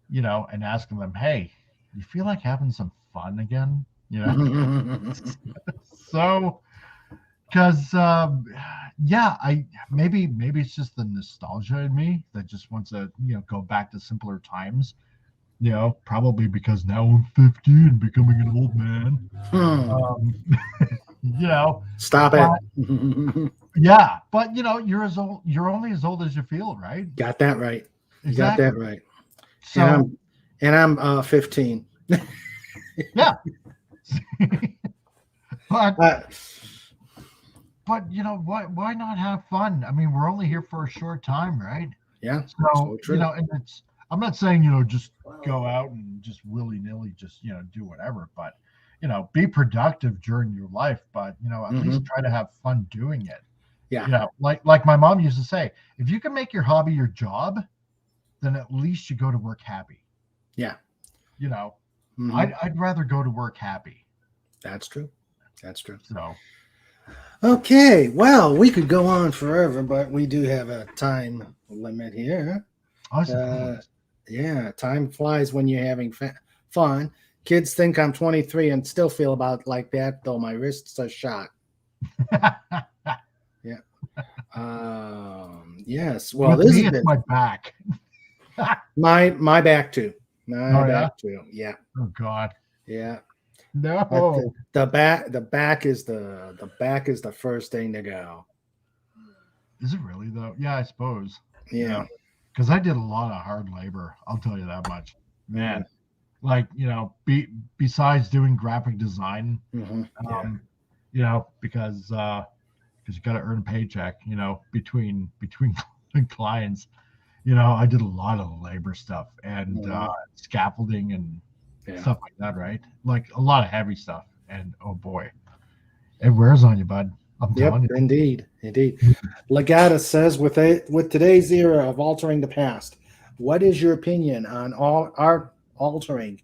you know, and asking them, hey, you feel like having some fun again, you know? So because I maybe it's just the nostalgia in me that just wants to, you know, go back to simpler times, you know, probably because now I'm 50 and becoming an old man. You know, Stop it. Yeah, but you know, you're only as old as you feel, right? Got that right. You Exactly. got that right. So, and I'm 15. Yeah. But you know, why not have fun? I mean, we're only here for a short time, right? Yeah. So you know, and I'm not saying, you know, just go out and just willy-nilly just, you know, do whatever, but you know, be productive during your life, but you know, at least try to have fun doing it. Yeah. You know, like my mom used to say, if you can make your hobby your job, then at least you go to work happy. Yeah. You know, I'd rather go to work happy. That's true. That's true. So, okay. Well, we could go on forever, but we do have a time limit here. I suppose. Yeah. Time flies when you're having fun. Kids think I'm 23 and still feel about like that, though my wrists are shot. Yeah. Yes. Well, this is my back. my back too. My back yeah? too. Yeah. Oh God. Yeah. No. The back is the first thing to go. Is it really though? Yeah, I suppose. Yeah. Because I did a lot of hard labor. I'll tell you that much, man. Like, you know, besides doing graphic design, you know, because you got to earn a paycheck, you know, between clients, you know, I did a lot of labor stuff and scaffolding and stuff like that, right? Like a lot of heavy stuff, and oh boy, it wears on you, bud. I'm telling you. Indeed. Legata says, with today's era of altering the past, what is your opinion on all art altering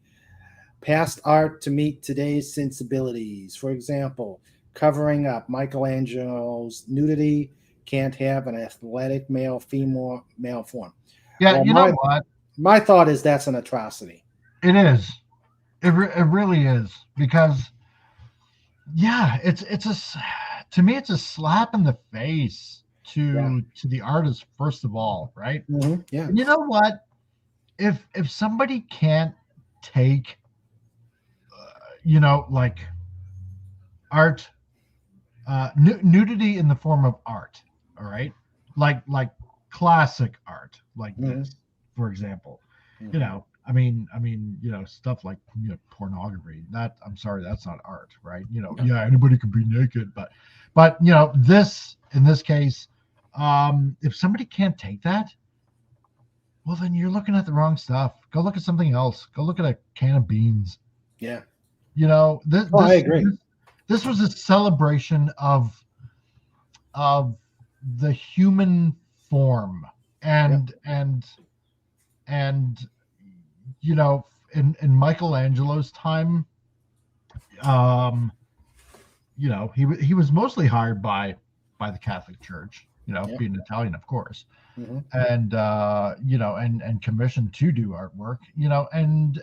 past art to meet today's sensibilities? For example, covering up Michelangelo's nudity can't have an athletic male-female form. Yeah, well, you know what? My thought is that's an atrocity. It is. It really is, because to me it's a slap in the face to the artist, first of all, right? Yeah. And you know what? If somebody can't take you know, like art, nudity in the form of art, all right, like classic art, like this, for example, you know, I mean, you know, stuff like, you know, pornography. That, I'm sorry, that's not art, right? You know, anybody can be naked, but you know, in this case, if somebody can't take that, well, then you're looking at the wrong stuff. Go look at something else. Go look at a can of beans. Yeah. You know, this I agree. This was a celebration of the human form, and you know, in Michelangelo's time, you know, he was mostly hired by the Catholic Church, you know, being Italian, of course, and you know, and commissioned to do artwork, you know, and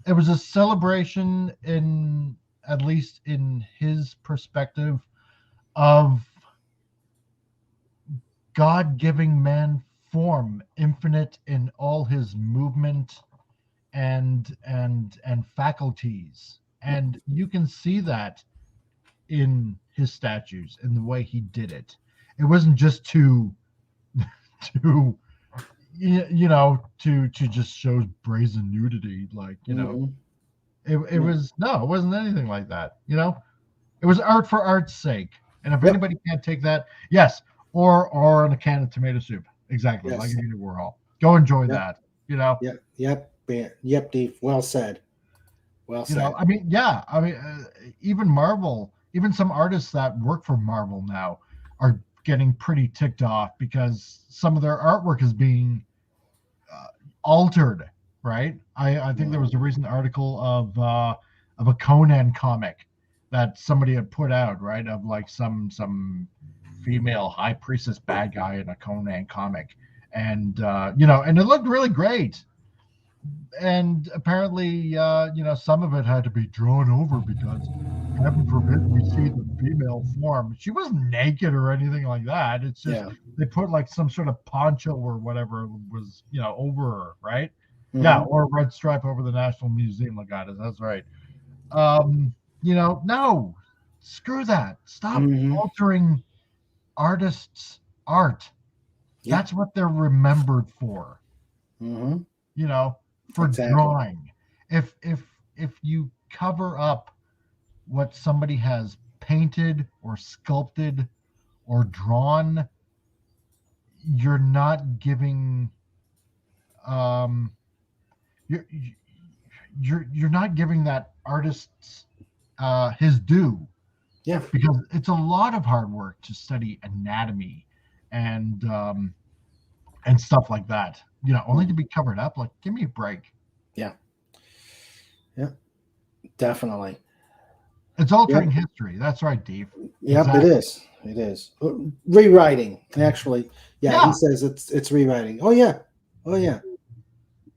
it was a celebration, in at least in his perspective, of God giving man form, infinite in all his movement and faculties, and you can see that in his statues, in the way he did it. It wasn't just to you know, to just show brazen nudity, like, you know. It was, no, it wasn't anything like that, you know. It was art for art's sake, and if anybody can't take that, yes, or in a can of tomato soup, exactly, like Andy Warhol, go enjoy that, you know. Yep, Dave, well said. Well said. You know, I mean, yeah, I mean, even Marvel, even some artists that work for Marvel now are getting pretty ticked off because some of their artwork is being altered, right? I think there was a recent article of a Conan comic that somebody had put out, right, of like some female high priestess bad guy in a Conan comic, and you know, and it looked really great. And apparently, you know, some of it had to be drawn over because, heaven forbid, we see the female form. She wasn't naked or anything like that. It's just they put like some sort of poncho or whatever was, you know, over her, right? Yeah, or a red stripe over the National Museum legatus. That's right. You know, no, screw that. Stop altering artists' art. That's what they're remembered for. You know, for drawing. If you cover up what somebody has painted or sculpted or drawn, you're not giving you're not giving that artist his due. Yeah, because it's a lot of hard work to study anatomy and stuff like that, you know, only to be covered up. Like, give me a break. Yeah Definitely. It's altering history. That's right, Dave. Yep, exactly. It is rewriting, actually. He says it's rewriting. Oh yeah,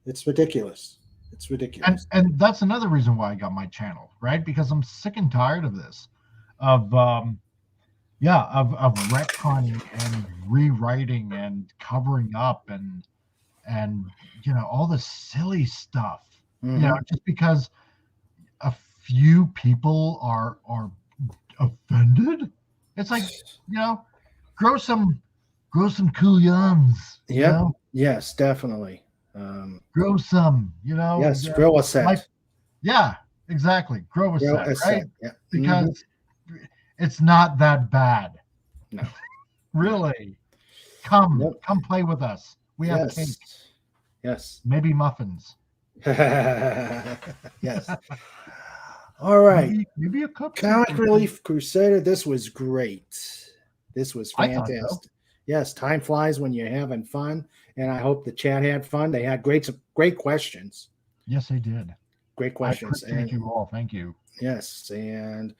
it's ridiculous. And that's another reason why I got my channel, right? Because I'm sick and tired of this, of retconning and rewriting and covering up and you know, all this silly stuff. You know, just because a few people are offended, it's like, you know, grow some cool yams. Yeah. You know? Yes, definitely. Grow some, you know. Yes, grow a set. Yeah, exactly. Grow a set, right? Set. Yeah. Because it's not that bad. No. Really. Come play with us. We have cake. Yes. Maybe muffins. Yes. All right. Maybe a cup. Comic Relief Crusader. This was great. This was fantastic. So. Yes, time flies when you're having fun, and I hope the chat had fun. They had great questions. Yes, they did. Great questions. Thank you all. Thank you. Yes, and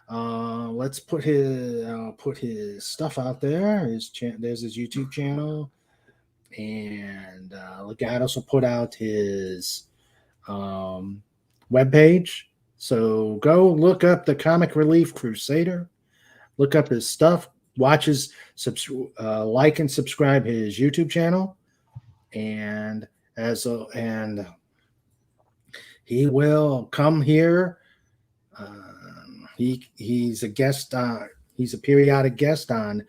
let's put his stuff out there. There's his YouTube channel, and Legatus will put out his webpage. So go look up the Comic Relief Crusader. Look up his stuff. Watch his like and subscribe his YouTube channel, and he will come here. He's a guest. He's a periodic guest on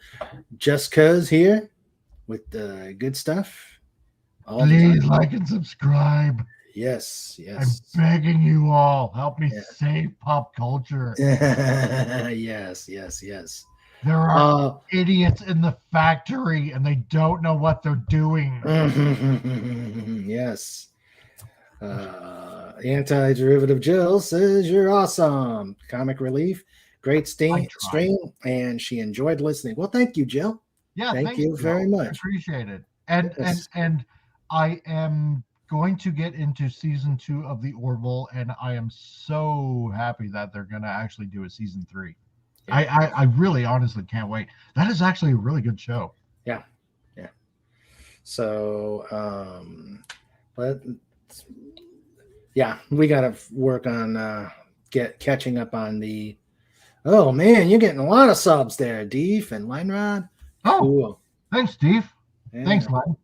Just Cuz here with the good stuff. Please like and subscribe. Yes. I'm begging you all, help me save pop culture. Yes. There are idiots in the factory, and they don't know what they're doing. Yes. Anti-derivative Jill says you're awesome. Comic relief, great stream, and she enjoyed listening. Well, thank you, Jill. Yeah, thank you very much. I appreciate it. And I am going to get into season 2 of the Orville, and I am so happy that they're going to actually do a season 3. Yeah. I really honestly can't wait. That is actually a really good show. Yeah. So, but yeah, we got to work on catching up on the. Oh man, you're getting a lot of subs there, Deef and Linerod. Oh, cool. Thanks, Deef. Yeah. Thanks, Len.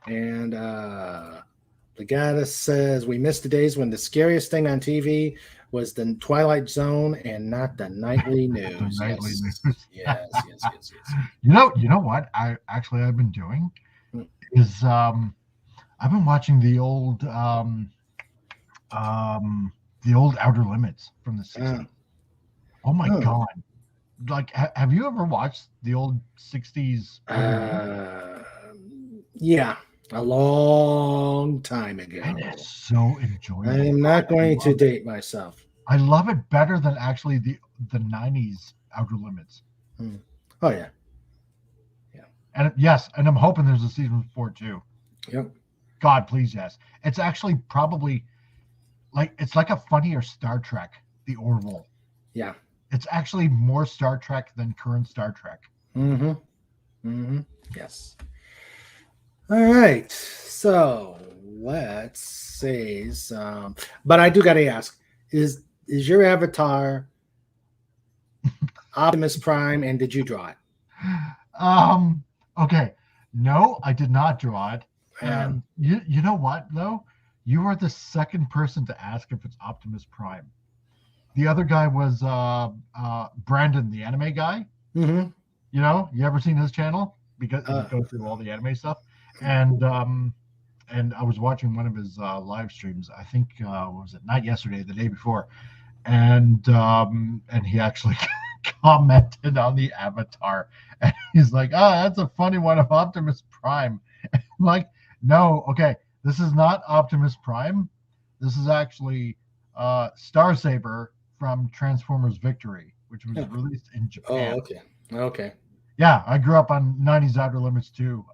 And the goddess says we missed the days when the scariest thing on TV was the Twilight Zone and not the nightly news. Yes. You know what I've been doing is I've been watching the old Outer Limits from the 60s. Oh my God. Like, have you ever watched the old 60s? Yeah, a long time ago. And it's so enjoyable. I am not going to date myself. I love it better than actually the 90s Outer Limits. Oh, yeah. And yes, and I'm hoping there's a season 4 too. Yep. God, please, yes. It's actually probably it's like a funnier Star Trek, the Orville. Yeah. It's actually more Star Trek than current Star Trek. Yes. All right. So let's see some. But I do got to ask: is your avatar Optimus Prime, and did you draw it? Okay. No, I did not draw it. And you know what though? You are the second person to ask if it's Optimus Prime. The other guy was Brandon, the anime guy. Mm-hmm. You know, you ever seen his channel? Because he goes through all the anime stuff. And I was watching one of his live streams. I think what was it? Not yesterday, the day before. And he actually commented on the avatar, and he's like, that's a funny one of Optimus Prime. I'm like, no, okay, this is not Optimus Prime. This is actually Star Saber from Transformers Victory, which was released in Japan. Oh, okay. Yeah, I grew up on 90s Outer Limits too,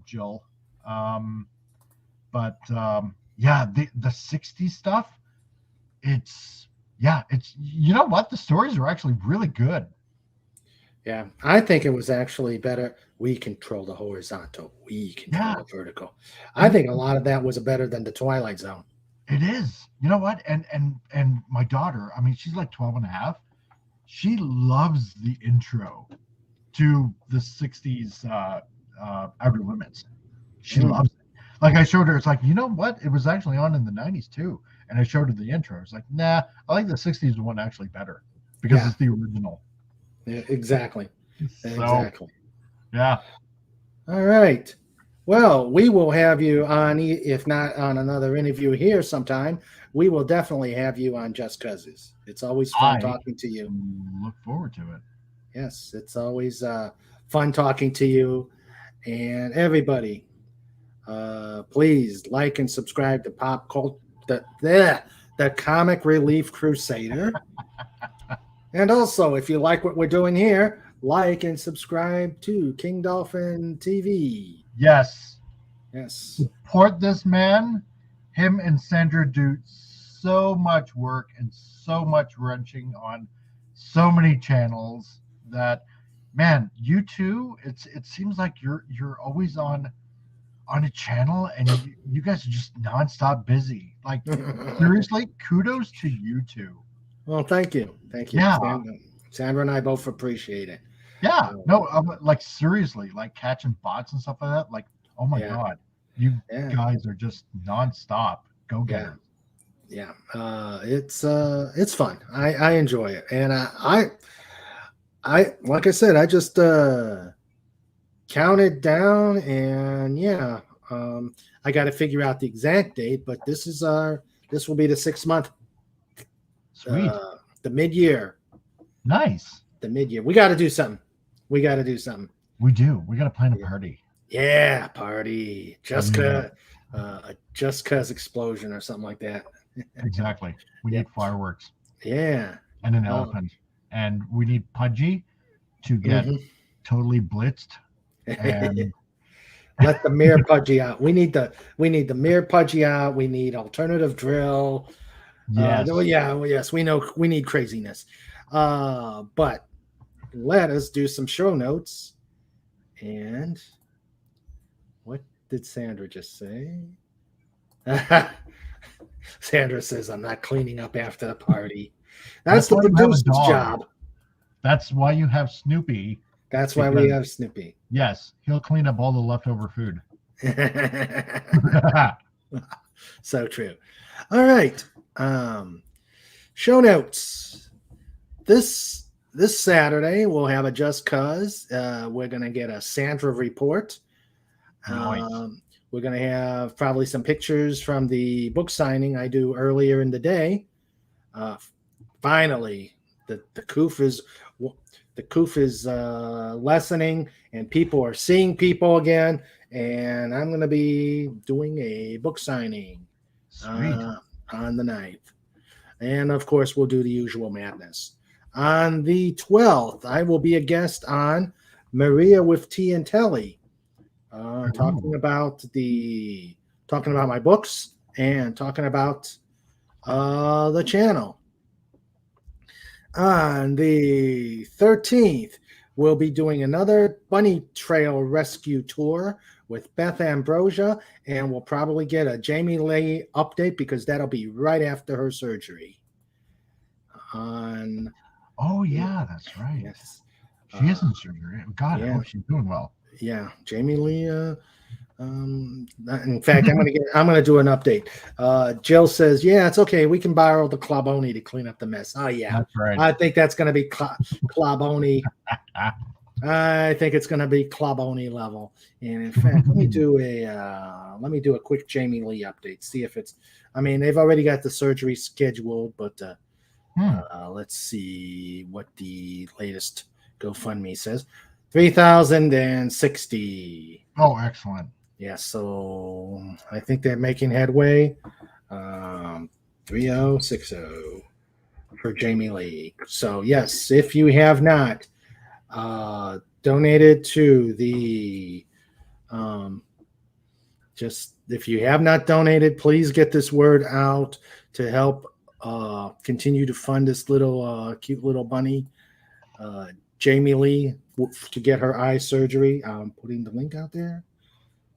Jill. But the 60s stuff, it's you know what? The stories are actually really good. Yeah, I think it was actually better. We control the horizontal. We control the vertical. I think a lot of that was better than the Twilight Zone. It is. You know what? And my daughter, I mean, she's like 12 and a half. She loves the intro to the 60s Outer Limits. She loves it. Like, I showed her, it's like, you know what? It was actually on in the 90s too. And I showed her the intro. It's like, nah, I like the 60s one actually better because it's the original. Yeah, exactly. Exactly. Yeah. All right. Well, we will have you on, if not on another interview here sometime, we will definitely have you on Just Cuzzies. It's always fun talking to you. Look forward to it. Yes, it's always fun talking to you. And everybody, please like and subscribe to Pop Cult, the Comic Relief Crusader. And also, if you like what we're doing here, like and subscribe to King Dolphin TV. Yes. Support this man. Him and Sandra do so much work and so much wrenching on so many channels that, man, you two, it seems like you're always on a channel, and you guys are just nonstop busy. Like, seriously, kudos to you two. Well, thank you. Yeah. Sandra and I both appreciate it. Yeah. No, like, seriously, like catching bots and stuff like that. Like, oh my God, you guys are just nonstop. Go get it. Yeah. It's fun. I enjoy it. And I like I said, I just counted down, and I got to figure out the exact date, but this will be the 6 month. Sweet. The mid-year. Nice. The mid-year. We got to do something. We got to do something. We do. We got to plan a party. Yeah, party. Just Yeah. a just cause explosion or something like that. Exactly. We Yeah. need fireworks Yeah. and an elephant, and we need Pudgy to get totally blitzed. And let the mayor Pudgy out. We need the mayor Pudgy out. We need alternative drill. yes, Yes, we know we need craziness. But let us do some show notes. And what did Sandra just say? Sandra says, I'm not cleaning up after the party. That's the why you have a producer's dog. job. That's why you have Snoopy. That's why we have Snoopy. Yes, he'll clean up all the leftover food. So true. All right. Show notes. This Saturday we'll have a Just Cause. We're gonna get a Sandra report. Nice. We're gonna have probably some pictures from the book signing I do earlier in the day. Finally, the coof is lessening, and people are seeing people again. And I'm gonna be doing a book signing on the 9th. And of course, we'll do the usual madness. On the 12th, I will be a guest on Maria with Tea and Telly, talking about my books and talking about the channel. On the 13th, we'll be doing another bunny trail rescue tour with Beth Ambrosia, and we'll probably get a Jamie Lee update because that'll be right after her surgery. Oh yeah, that's right. Yes, she is in surgery. God, I hope she's doing well. Yeah, Jamie Lee. In fact, I'm gonna do an update. Jill says, "Yeah, it's okay. We can borrow the Claboni to clean up the mess." Oh yeah, that's right. I think that's gonna be Claboni. I think it's gonna be Claboni level. And in fact, let me do a quick Jamie Lee update. See if it's. I mean, they've already got the surgery scheduled, but let's see what the latest GoFundMe says. 3,060. Oh, excellent. Yeah, so I think they're making headway. 3060 for Jamie Lee. So yes, if you have not donated to the if you have not donated, please get this word out to help continue to fund this little cute little bunny, Jamie Lee, to get her eye surgery. I'm putting the link out there.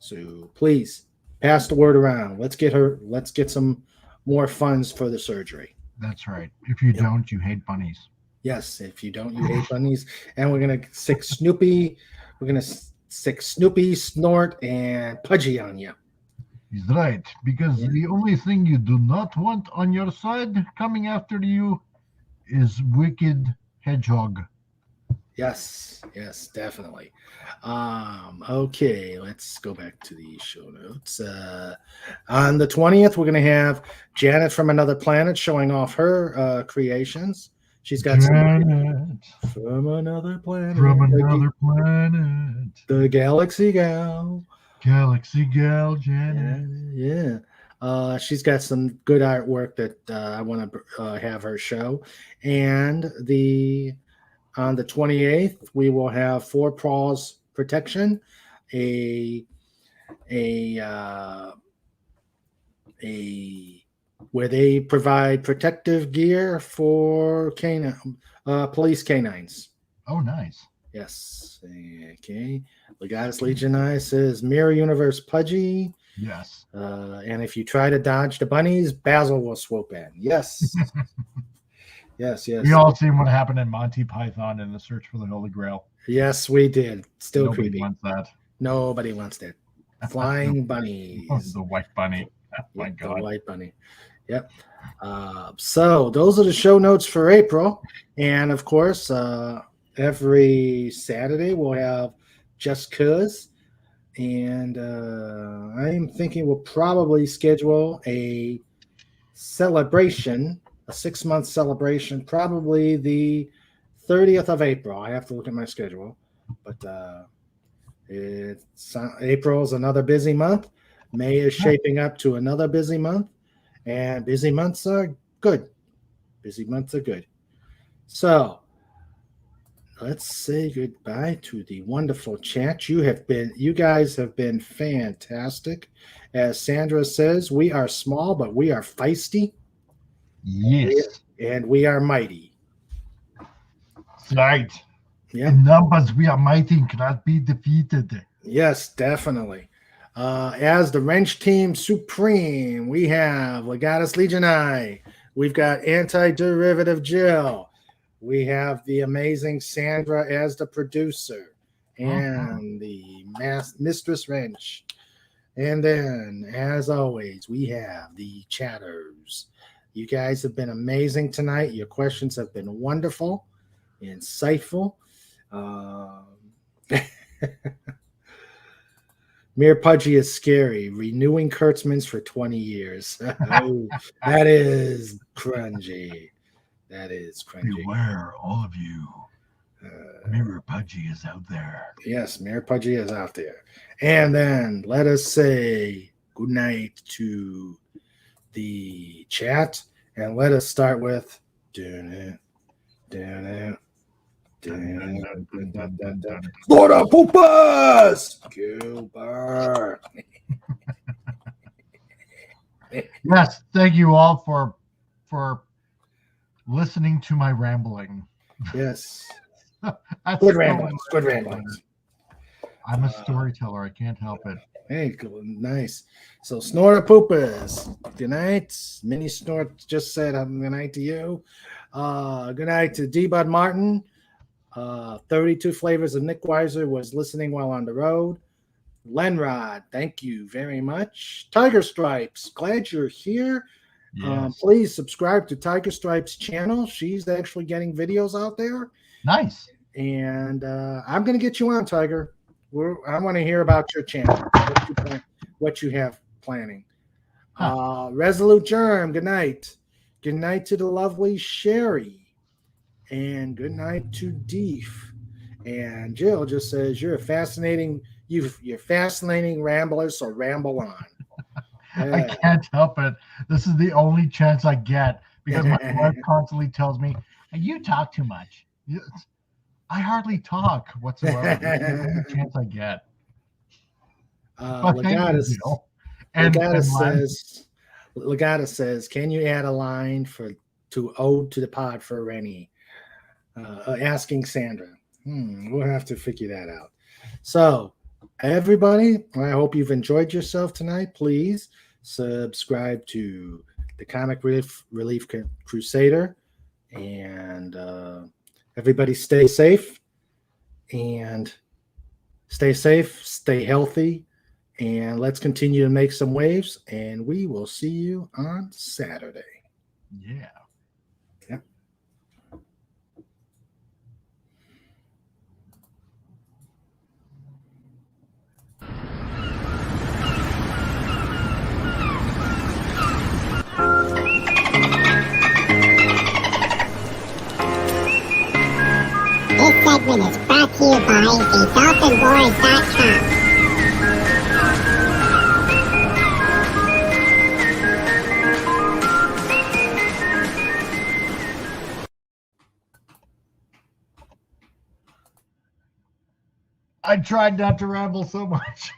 So please pass the word around. Let's get some more funds for the surgery. That's right. If you don't, you hate bunnies. Yes, if you don't, you hate bunnies. And we're gonna stick Snoopy. We're gonna stick Snoopy, Snort, and Pudgy on you. He's right, because the only thing you do not want on your side coming after you is wicked hedgehog. Yes, definitely. Okay, let's go back to the show notes. On the 20th, we're going to have Janet from Another Planet showing off her creations. She's got Janet from another planet. From another planet. The Galaxy Gal. Galaxy Gal, Janet. Yeah. She's got some good artwork that I want to have her show. And on the 28th, we will have 4 Paws Protection, where they provide protective gear for police canines. Oh, nice. Yes. Okay. Legatus Legionnaire says Mirror Universe Pudgy. Yes. And if you try to dodge the bunnies, Basil will swoop in. Yes. Yes. We all seen what happened in Monty Python in the Search for the Holy Grail. Yes, we did. Still Nobody creepy. wants that. Nobody wants that. Flying bunnies. The white bunny. Oh, my God. The white bunny. Yep. So those are the show notes for April. And of course, every Saturday we'll have Just Cause. And I'm thinking we'll probably schedule a celebration, a 6-month celebration, probably the 30th of April. I have to look at my schedule. But it's April's another busy month. May is shaping up to another busy month, and busy months are good. Busy months are good. So let's say goodbye to the wonderful chat. You guys have been fantastic. As Sandra says, we are small, but we are feisty. Yes. And we are mighty. Right. Yeah. In numbers, we are mighty and cannot be defeated. Yes, definitely. As the Wrench Team Supreme, we have Legatus Legionnaire. We've got Anti-Derivative Jill. We have the amazing Sandra as the producer and the Mistress Wrench. And then, as always, we have the chatters. You guys have been amazing tonight. Your questions have been wonderful, insightful. Mere Pudgy is scary. Renewing Kurtzman's for 20 years. Oh, that is cringy. That is cringy. Beware, all of you. Mirror Pudgy is out there. Yes, Mayor Pudgy is out there. And then let us say good night to the chat. And let us start with Florida Poopers! Gilbert. Yes, thank you all for listening to my rambling. Yes. Good ramblings. Good ramblings. I'm a storyteller. I can't help it. Hey, nice. So, Snorter Poopers, good night. Mini Snort just said good night to you. Good night to D. Bud Martin. 32 Flavors of Nick Weiser was listening while on the road. Lenrod, thank you very much. Tiger Stripes, glad you're here. Yes. Please subscribe to Tiger Stripes' channel. She's actually getting videos out there. Nice. And I'm going to get you on, Tiger. I want to hear about your channel, what you have planning. Resolute Germ, good night. Good night to the lovely Sherry. And good night to Deef. And Jill just says, you're fascinating rambler, so ramble on. Yeah. I can't help it. This is the only chance I get because my wife constantly tells me, you talk too much. I hardly talk whatsoever. It's the only chance I get. Legata says, can you add a line to Ode to the Pod for Rennie? Asking Sandra. We'll have to figure that out. So, everybody, I hope you've enjoyed yourself tonight. Please subscribe to the Comic Relief Crusader. And everybody stay safe. And stay healthy. And let's continue to make some waves. And we will see you on Saturday. Yeah. Yep. This segment is brought to you by the DolphinWars.com. I tried not to ramble so much.